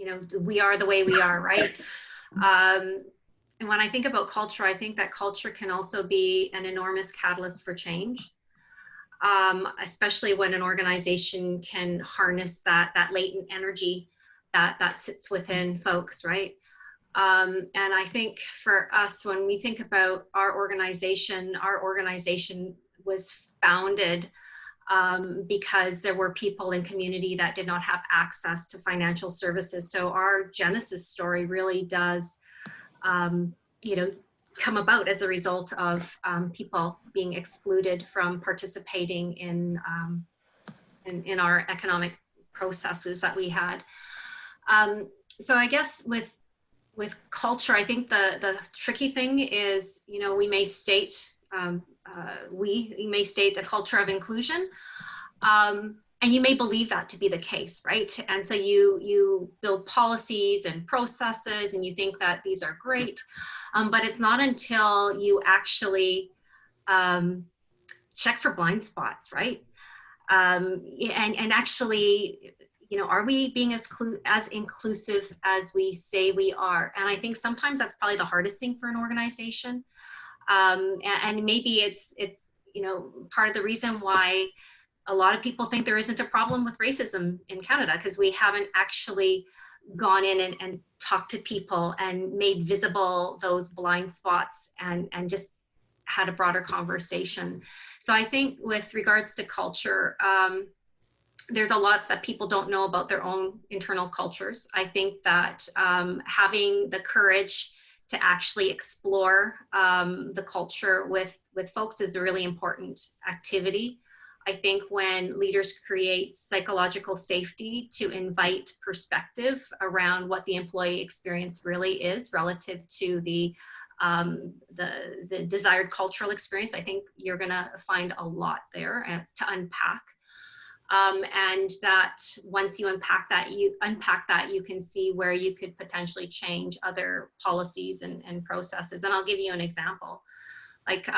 Speaker 3: know, we are the way we are, right? And when I think about culture, I think that culture can also be an enormous catalyst for change, especially when an organization can harness that latent energy that sits within folks, right? And I think for us, when we think about our organization was founded because there were people in community that did not have access to financial services. So our genesis story really does, you know, come about as a result of people being excluded from participating in our economic processes that we had. So I guess with culture, I think the tricky thing is, you know, we may state you may state a culture of inclusion. And you may believe that to be the case, right? And so you build policies and processes and you think that these are great, but it's not until you actually check for blind spots, right? And actually, you know, are we being as inclusive as we say we are? And I think sometimes that's probably the hardest thing for an organization. And maybe it's, you know, part of the reason why a lot of people think there isn't a problem with racism in Canada, because we haven't actually gone in and talked to people and made visible those blind spots and just had a broader conversation. So I think with regards to culture, there's a lot that people don't know about their own internal cultures. I think that having the courage to actually explore the culture with folks is a really important activity. I think when leaders create psychological safety to invite perspective around what the employee experience really is relative to the desired cultural experience, I think you're gonna find a lot there to unpack. And that once you unpack that, you can see where you could potentially change other policies and processes. And I'll give you an example. Like,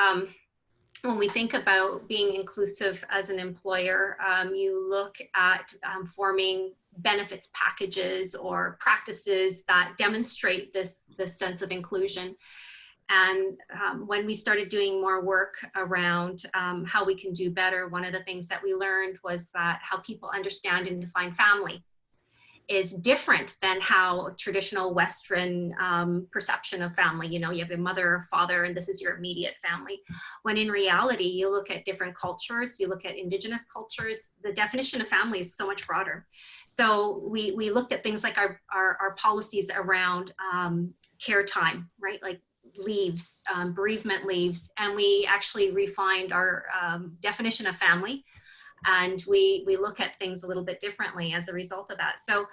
Speaker 3: when we think about being inclusive as an employer, you look at forming benefits packages or practices that demonstrate this sense of inclusion. And when we started doing more work around how we can do better, one of the things that we learned was that how people understand and define family is different than how traditional Western perception of family. You know, you have a mother or father and this is your immediate family. When in reality, you look at different cultures, you look at Indigenous cultures, the definition of family is so much broader. So we looked at things like our policies around care time, right? Like leaves, bereavement leaves, and we actually refined our definition of family. And we look at things a little bit differently as a result of that. So,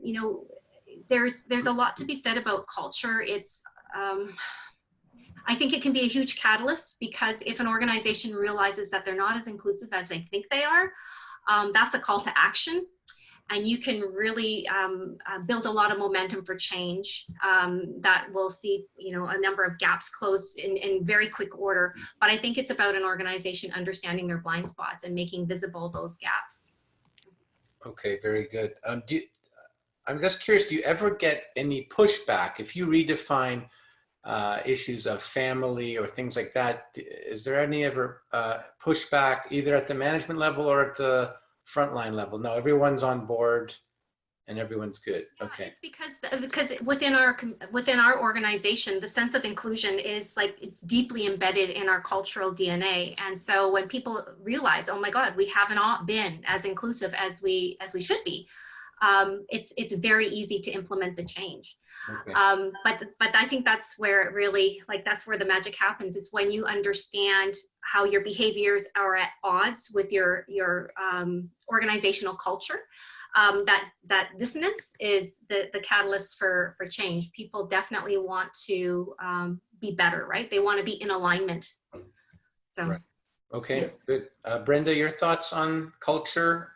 Speaker 3: you know, there's a lot to be said about culture. It's, I think it can be a huge catalyst, because if an organization realizes that they're not as inclusive as they think they are, that's a call to action. And you can really build a lot of momentum for change that will see, you know, a number of gaps closed in very quick order. But I think it's about an organization understanding their blind spots and making visible those gaps.
Speaker 1: Okay, very good. I'm just curious, do you ever get any pushback if you redefine issues of family or things like that? Is there any ever pushback either at the management level or at the frontline level? No, everyone's on board and everyone's good. Okay.
Speaker 3: Yeah, it's because within our organization, the sense of inclusion is like, it's deeply embedded in our cultural DNA. And so when people realize, oh my God, we haven't all been as inclusive as we should be, it's very easy to implement the change. Okay. But I think that's where it really, like, that's where the magic happens, is when you understand how your behaviors are at odds with your organizational culture. That dissonance is the catalyst for change. People definitely want to be better, right? They want to be in alignment. So. Right.
Speaker 1: Okay, good. Brenda, your thoughts on culture?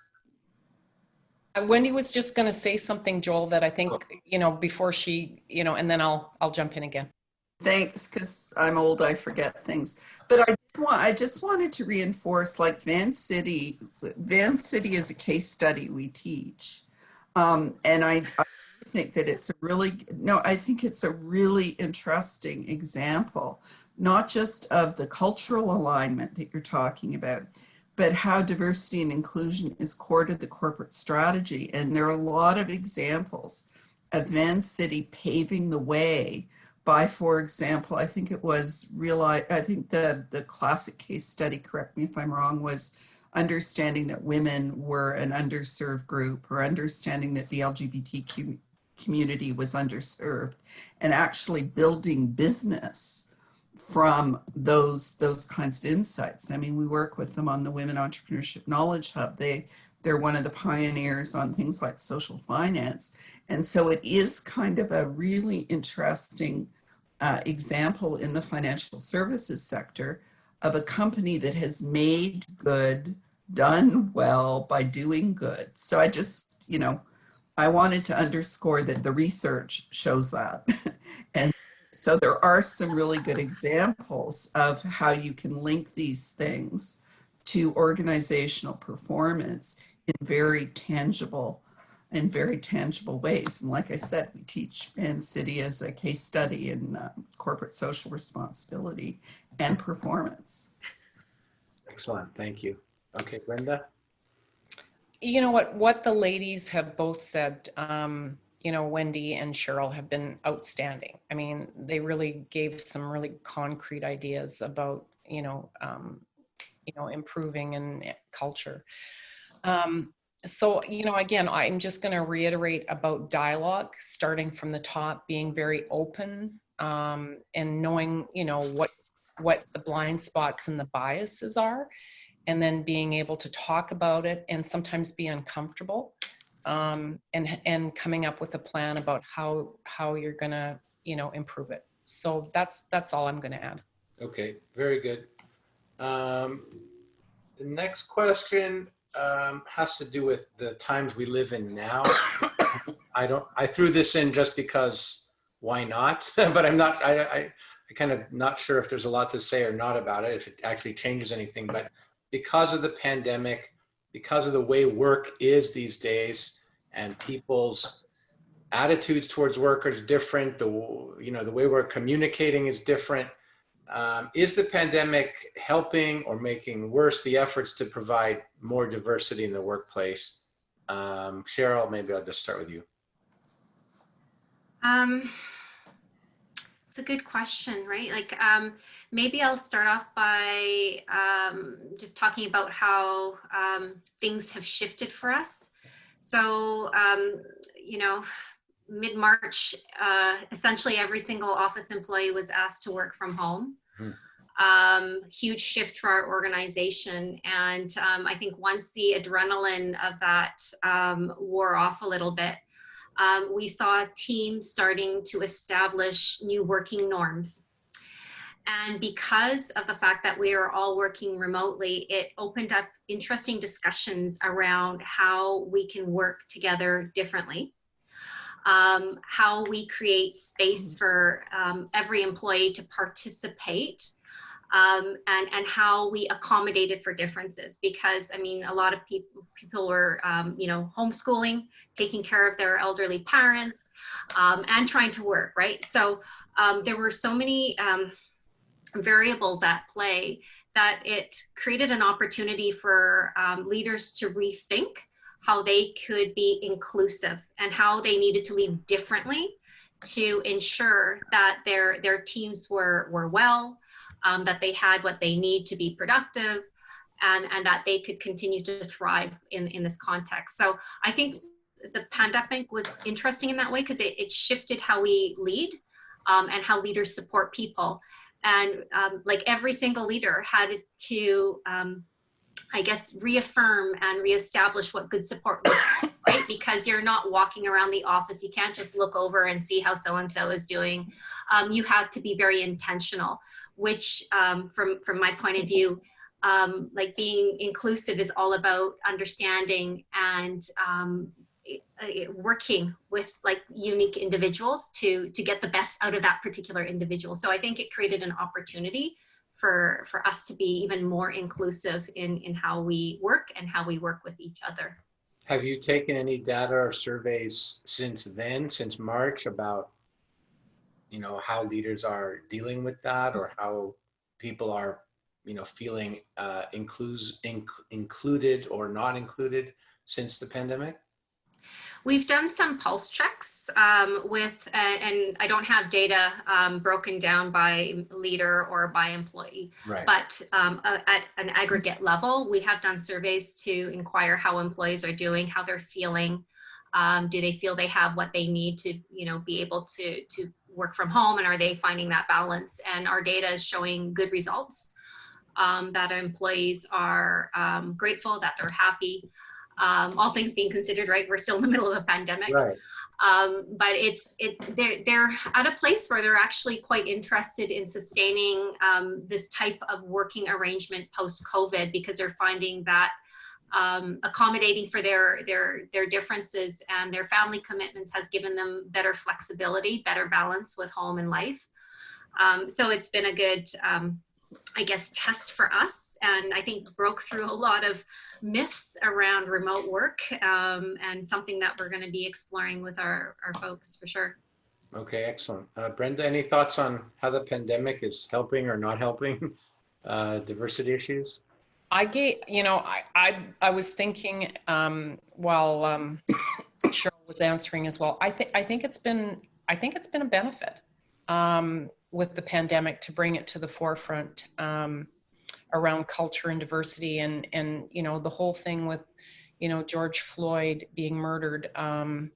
Speaker 4: Wendy was just going to say something, Joel, that I think, you know, before she, you know, and then I'll jump in again.
Speaker 2: Thanks, because I'm old, I forget things. But I just wanted to reinforce, like, Vancity is a case study we teach. And I think that it's I think it's a really interesting example, not just of the cultural alignment that you're talking about, but how diversity and inclusion is core to the corporate strategy. And there are a lot of examples of Vancity paving the way by, for example, I think it was I think the classic case study, correct me if I'm wrong, was understanding that women were an underserved group, or understanding that the LGBTQ community was underserved, and actually building business from those kinds of insights. I mean, we work with them on the Women Entrepreneurship Knowledge Hub. They're one of the pioneers on things like social finance. And so it is kind of a really interesting example in the financial services sector of a company that has made good, done well by doing good. So I just, I wanted to underscore that the research shows that. And so there are some really good examples of how you can link these things to organizational performance in very tangible ways. And like I said, we teach Vancity as a case study in corporate social responsibility and performance.
Speaker 1: Excellent. Thank you. Okay, Brenda.
Speaker 4: You know what the ladies have both said, Wendy and Sheryl have been outstanding. I mean, they really gave some really concrete ideas about, improving and culture. So, again, I'm just going to reiterate about dialogue, starting from the top, being very open, and knowing, what the blind spots and the biases are, and then being able to talk about it and sometimes be uncomfortable, and coming up with a plan about how you're going to, improve it. So that's all I'm going to add.
Speaker 1: Okay, very good. The next question has to do with the times we live in now. I threw this in just because why not? But I kind of not sure if there's a lot to say or not about it, if it actually changes anything. But because of the pandemic, because of the way work is these days, and people's attitudes towards work are different, the way we're communicating is different. Is the pandemic helping or making worse the efforts to provide more diversity in the workplace? Sheryl, maybe I'll just start with you.
Speaker 3: It's a good question, right? Like, maybe I'll start off by just talking about how things have shifted for us. So, mid-March, essentially every single office employee was asked to work from home. Huge shift for our organization. And I think once the adrenaline of that wore off a little bit, we saw teams starting to establish new working norms. And because of the fact that we are all working remotely, it opened up interesting discussions around how we can work together differently. How we create space for every employee to participate, and how we accommodated for differences. Because I mean, a lot of people were, homeschooling, taking care of their elderly parents, and trying to work, right? So there were so many variables at play that it created an opportunity for leaders to rethink how they could be inclusive and how they needed to lead differently to ensure that their teams were well, that they had what they need to be productive, and that they could continue to thrive in this context. So I think the pandemic was interesting in that way because it shifted how we lead, and how leaders support people. And like every single leader had to, I guess, reaffirm and reestablish what good support looks like, right? Because you're not walking around the office. You can't just look over and see how so-and-so is doing. You have to be very intentional, which from my point of view, like being inclusive is all about understanding and working with like unique individuals to get the best out of that particular individual. So I think it created an opportunity for us to be even more inclusive in how we work and how we work with each other.
Speaker 1: Have you taken any data or surveys since then, since March, about how leaders are dealing with that, or how people are feeling included or not included since the pandemic?
Speaker 3: We've done some pulse checks with, and I don't have data broken down by leader or by employee,
Speaker 1: right.
Speaker 3: But at an aggregate level, we have done surveys to inquire how employees are doing, how they're feeling. Do they feel they have what they need to, be able to work from home, and are they finding that balance? And our data is showing good results, that employees are grateful, that they're happy. All things being considered, right? We're still in the middle of a pandemic.
Speaker 1: Right.
Speaker 3: But they're at a place where they're actually quite interested in sustaining this type of working arrangement post-COVID, because they're finding that accommodating for their differences and their family commitments has given them better flexibility, better balance with home and life. So it's been a good, I guess, test for us, and I think broke through a lot of myths around remote work, and something that we're going to be exploring with our folks for sure.
Speaker 1: Okay, excellent. Brenda, any thoughts on how the pandemic is helping or not helping diversity issues?
Speaker 4: I was thinking while Sheryl was answering as well. I think it's been a benefit with the pandemic to bring it to the forefront around culture and diversity, and the whole thing with George Floyd being murdered, and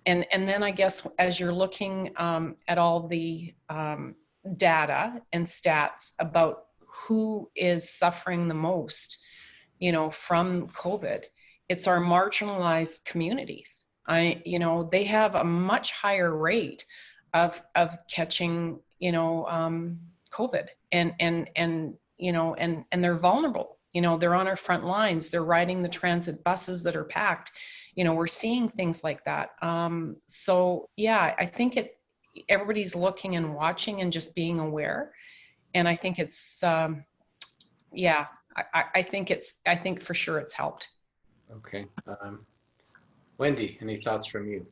Speaker 4: then I guess as you're looking at all the data and stats about who is suffering the most, from COVID, it's our marginalized communities. They have a much higher rate of catching, COVID, and they're vulnerable. They're on our front lines. They're riding the transit buses that are packed. We're seeing things like that. So yeah, I think everybody's looking and watching and just being aware. And I think it's, I think for sure it's helped.
Speaker 1: Okay. Wendy, any thoughts from you?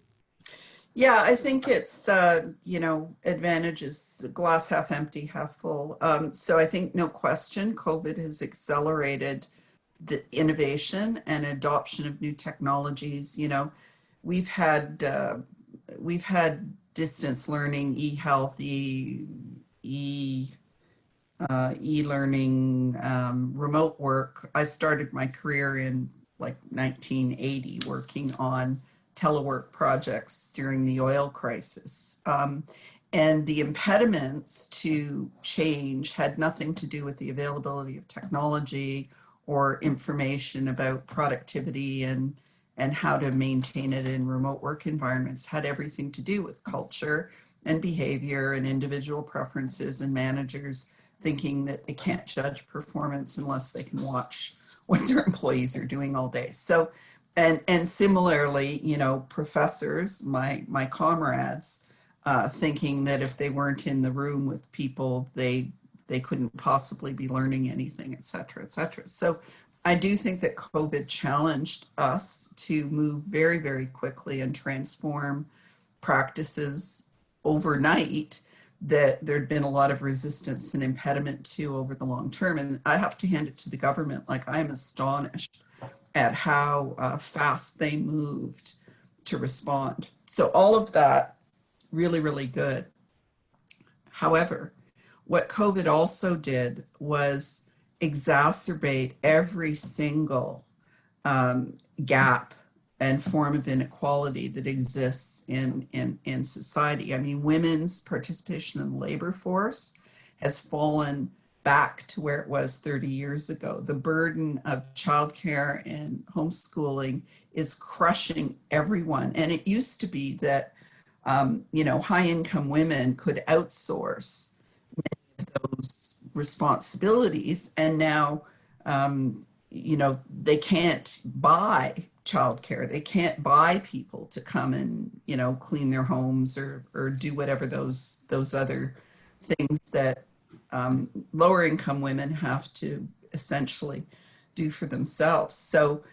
Speaker 2: Yeah, I think it's, advantage is glass half empty, half full. So I think no question, COVID has accelerated the innovation and adoption of new technologies. We've had distance learning, e-health, e-learning, remote work. I started my career in like 1980 working on telework projects during the oil crisis. And the impediments to change had nothing to do with the availability of technology or information about productivity and how to maintain it in remote work environments. Had everything to do with culture and behavior and individual preferences, and managers thinking that they can't judge performance unless they can watch what their employees are doing all day. So, and similarly, professors, my comrades, thinking that if they weren't in the room with people, they couldn't possibly be learning anything, et cetera, et cetera. So I do think that COVID challenged us to move very, very quickly and transform practices overnight that there'd been a lot of resistance and impediment to over the long term. And I have to hand it to the government. Like, I'm astonished at how fast they moved to respond. So all of that, really, really good. However, what COVID also did was exacerbate every single gap and form of inequality that exists in society. I mean, women's participation in the labor force has fallen back to where it was 30 years ago. The burden of childcare and homeschooling is crushing everyone. And it used to be that, high-income women could outsource many of those responsibilities. And now, they can't buy childcare. They can't buy people to come and, clean their homes or do whatever those other things that lower income women have to essentially do for themselves. So,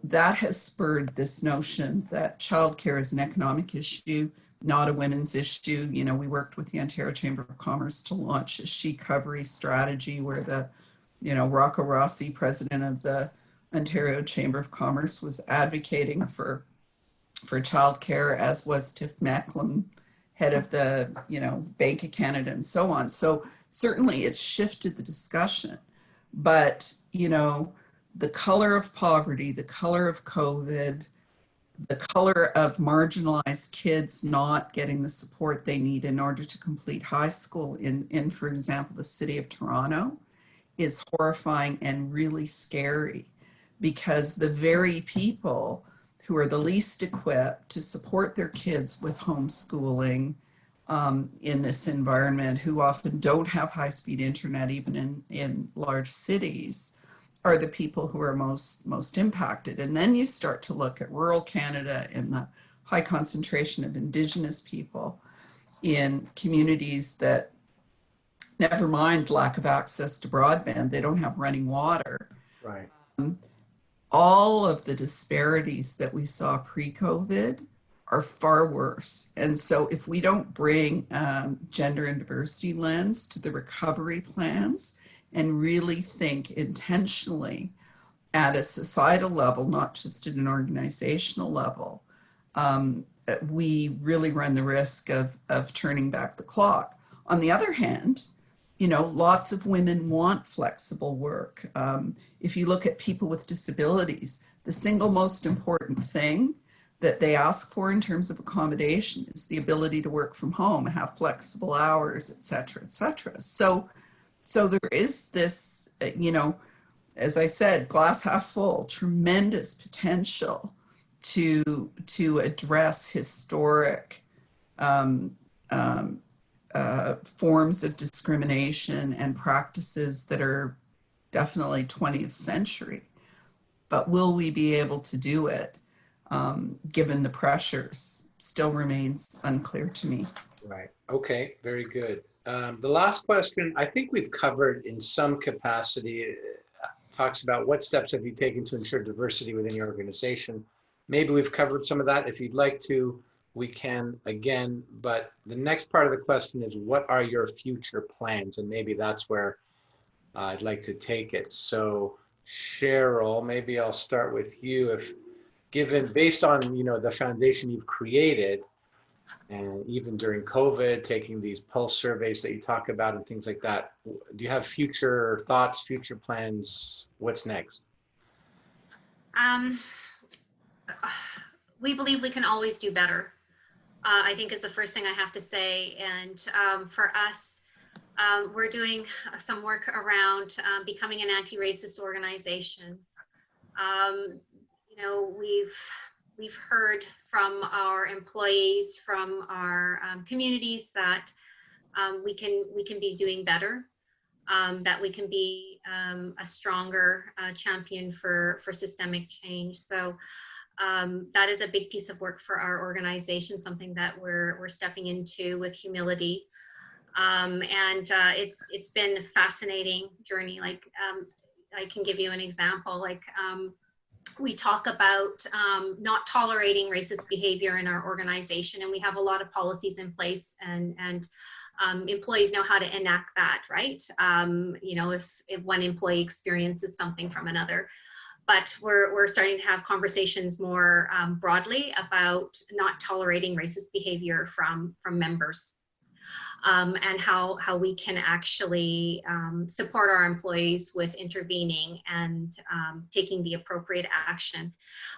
Speaker 2: that has spurred this notion that childcare is an economic issue, not a women's issue. We worked with the Ontario Chamber of Commerce to launch a she-covery strategy where the, Rocco Rossi, president of the Ontario Chamber of Commerce, was advocating for childcare, as was Tiff Macklin, head of the, Bank of Canada, and so on. So certainly it's shifted the discussion, but, the color of poverty, the color of COVID, the color of marginalized kids not getting the support they need in order to complete high school in, for example, the city of Toronto, is horrifying and really scary, because the very people who are the least equipped to support their kids with homeschooling in this environment, who often don't have high-speed internet even in large cities, are the people who are most impacted. And then you start to look at rural Canada and the high concentration of Indigenous people in communities that, never mind lack of access to broadband, they don't have running water.
Speaker 1: Right.
Speaker 2: All of the disparities that we saw pre-COVID are far worse. And so if we don't bring gender and diversity lens to the recovery plans and really think intentionally at a societal level, not just at an organizational level, we really run the risk of turning back the clock. On the other hand, you know, lots of women want flexible work. If you look at people with disabilities, the single most important thing that they ask for in terms of accommodation is the ability to work from home, have flexible hours, et cetera, et cetera. So there is this, you know, as I said, glass half full, tremendous potential to address historic forms of discrimination and practices that are definitely 20th century. But will we be able to do it given the pressures still remains unclear to me.
Speaker 1: Right. Okay. Very good. The last question, I think we've covered in some capacity, talks about what steps have you taken to ensure diversity within your organization. Maybe we've covered some of that. If you'd like to, we can again, but the next part of the question is, what are your future plans? And maybe that's where I'd like to take it. So Sheryl, maybe I'll start with you. If given, based on, you know, the foundation you've created, and even during COVID, taking these pulse surveys that you talk about and things like that, do you have future thoughts, future plans? What's next?
Speaker 3: We believe we can always do better. I think is the first thing I have to say. And for us, we're doing some work around becoming an anti-racist organization. You know, we've heard from our employees, from our communities that we can be doing better, that we can be a stronger champion for systemic change. So that is a big piece of work for our organization, something that we're stepping into with humility. And it's been a fascinating journey. Like I can give you an example. Like we talk about not tolerating racist behavior in our organization, and we have a lot of policies in place, and employees know how to enact that, right? You know, if one employee experiences something from another. But we're starting to have conversations more broadly about not tolerating racist behavior from members, and how we can actually support our employees with intervening and taking the appropriate action.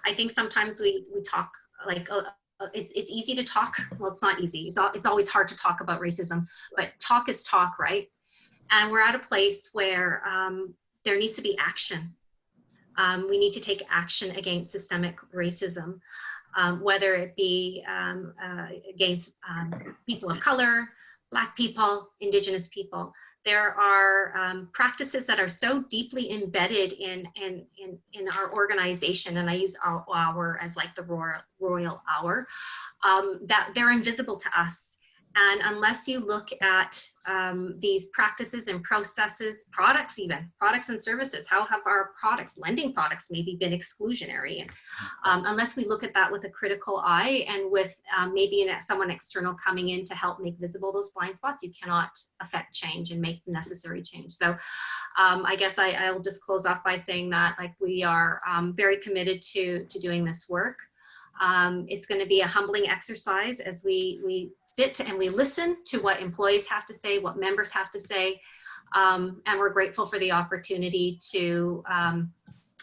Speaker 3: I think sometimes we talk like it's easy to talk. Well, it's not easy. It's always hard to talk about racism, but talk is talk, right? And we're at a place where there needs to be action. We need to take action against systemic racism, whether it be against people of color, Black people, Indigenous people. There are practices that are so deeply embedded in our organization, and I use our hour as like the royal hour, that they're invisible to us. And unless you look at these practices and processes, products and services, how have our products, lending products, maybe been exclusionary? Unless we look at that with a critical eye and with maybe someone external coming in to help make visible those blind spots, you cannot affect change and make the necessary change. So I guess I will just close off by saying that, like, we are very committed to doing this work. It's going to be a humbling exercise as we sit and we listen to what employees have to say, what members have to say, and we're grateful for the opportunity to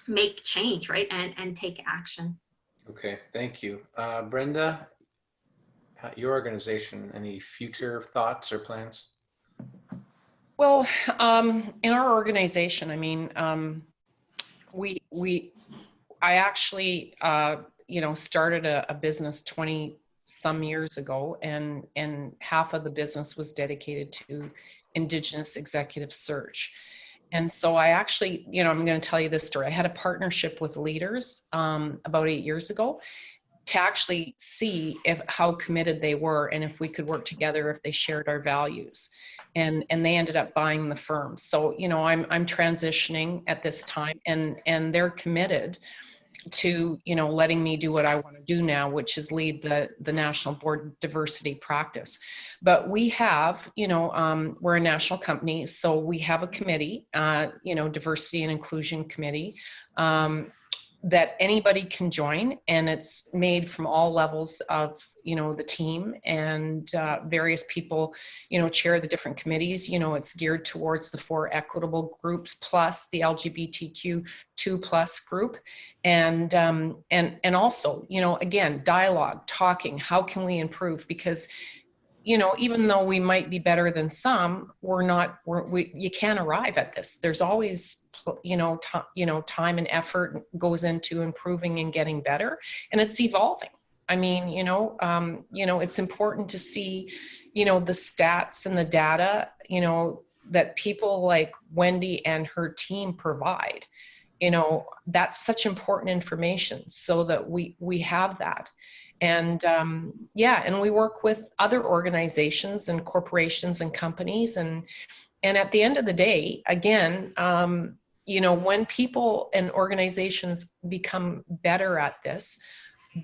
Speaker 3: make change, right, and take action. Okay, thank you. Brenda, your organization, any future thoughts or plans?
Speaker 4: Well, in our organization, I mean, I actually, started a business 20 some years ago, and half of the business was dedicated to Indigenous executive search. And so I actually, I'm going to tell you this story. I had a partnership with leaders about 8 years ago to actually see how committed they were and if we could work together, if they shared our values. And they ended up buying the firm. So, I'm transitioning at this time, and they're committed to, letting me do what I want to do now, which is lead the National Board Diversity Practice. But we have, we're a national company, so we have a committee, Diversity and Inclusion Committee, that anybody can join, and it's made from all levels of, the team, and various people, chair the different committees. It's geared towards the 4 equitable groups plus the LGBTQ2+ group. And also, again, dialogue, talking, how can we improve? Because, even though we might be better than some, you can't arrive at this. There's always, time and effort goes into improving and getting better, and it's evolving. I mean, it's important to see, the stats and the data, that people like Wendy and her team provide. That's such important information, so that we have that. And and we work with other organizations and corporations and companies, and at the end of the day, again, when people and organizations become better at this,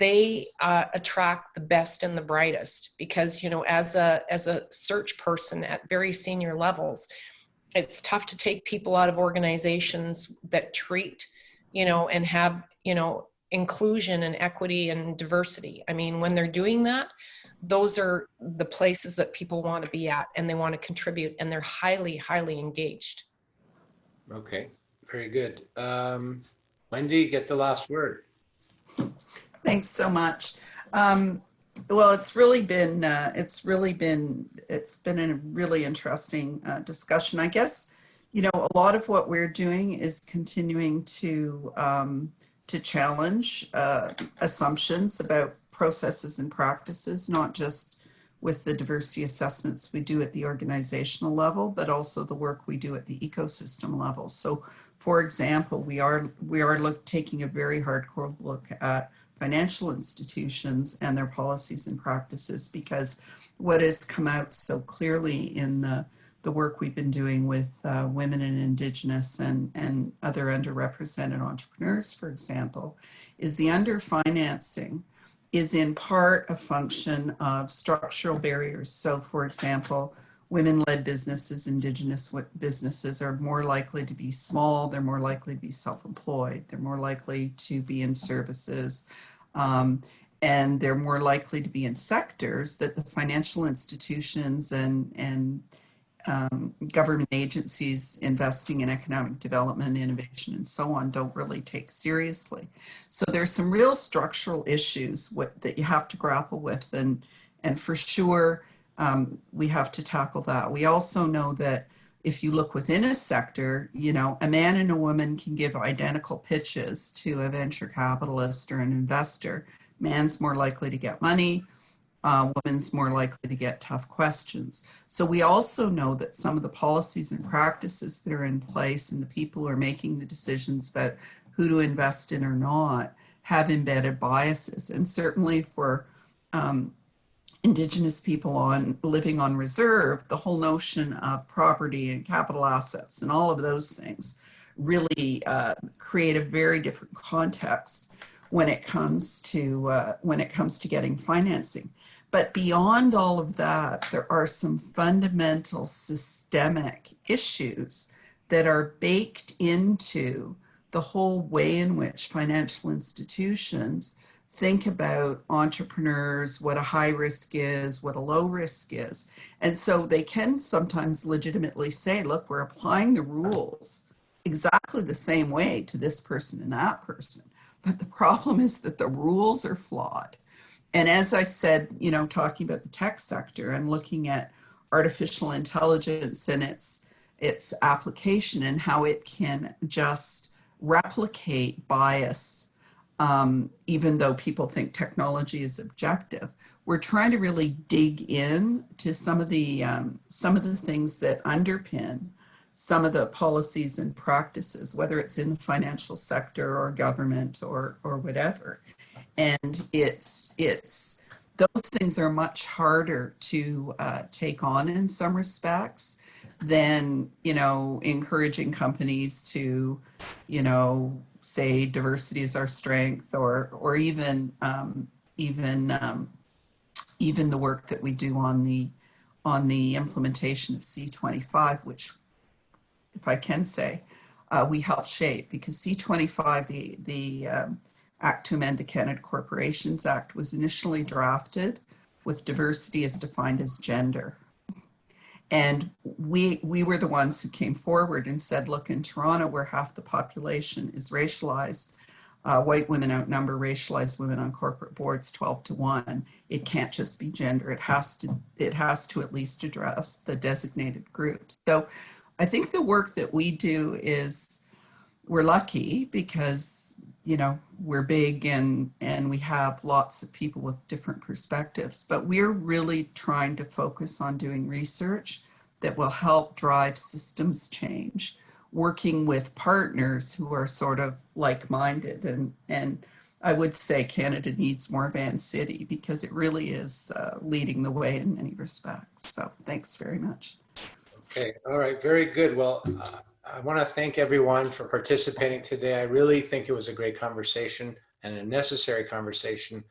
Speaker 4: they attract the best and the brightest. Because as a search person at very senior levels, it's tough to take people out of organizations that treat, and have, inclusion and equity and diversity. I mean, when they're doing that, those are the places that people want to be at, and they want to contribute, and they're highly, highly engaged.
Speaker 1: Okay, very good. Wendy, get the last word.
Speaker 2: Thanks so much. Well, it's been a really interesting discussion. I guess, a lot of what we're doing is continuing to challenge assumptions about processes and practices, not just with the diversity assessments we do at the organizational level, but also the work we do at the ecosystem level. So, for example, we are taking a very hardcore look at financial institutions and their policies and practices, because what has come out so clearly in the work we've been doing with women and Indigenous and other underrepresented entrepreneurs, for example, is the underfinancing is in part a function of structural barriers. So, for example, women-led businesses, Indigenous businesses are more likely to be small, they're more likely to be self-employed, they're more likely to be in services, and they're more likely to be in sectors that the financial institutions and government agencies investing in economic development, innovation, and so on don't really take seriously. So there's some real structural issues that you have to grapple with, and for sure, we have to tackle that. We also know that if you look within a sector, a man and a woman can give identical pitches to a venture capitalist or an investor. Man's more likely to get money. Women's more likely to get tough questions. So we also know that some of the policies and practices that are in place and the people who are making the decisions about who to invest in or not have embedded biases. And certainly for Indigenous people living on reserve, the whole notion of property and capital assets and all of those things really create a very different context when it comes to getting financing. But beyond all of that, there are some fundamental systemic issues that are baked into the whole way in which financial institutions think about entrepreneurs, what a high risk is, what a low risk is. And so they can sometimes legitimately say, look, we're applying the rules exactly the same way to this person and that person. But the problem is that the rules are flawed. And as I said, talking about the tech sector and looking at artificial intelligence and its application and how it can just replicate bias even though people think technology is objective. We're trying to really dig in to some of the things that underpin some of the policies and practices, whether it's in the financial sector or government or whatever. And it's those things are much harder to take on in some respects than, you know, encouraging companies to, you know, say diversity is our strength, or even the work that we do on the implementation of C25, which, if I can say, we help shape, because C25, the Act to Amend the Canada Corporations Act, was initially drafted with diversity as defined as gender. And we were the ones who came forward and said, look, in Toronto, where half the population is racialized, white women outnumber racialized women on corporate boards 12-1. It can't just be gender. It has to at least address the designated groups. So I think the work that we do is, we're lucky because, you know, we're big and we have lots of people with different perspectives, but we're really trying to focus on doing research that will help drive systems change, working with partners who are sort of like-minded. And I would say Canada needs more Vancity, because it really is leading the way in many respects. So thanks very much.
Speaker 1: Okay, all right, very good. Well, I want to thank everyone for participating today. I really think it was a great conversation and a necessary conversation.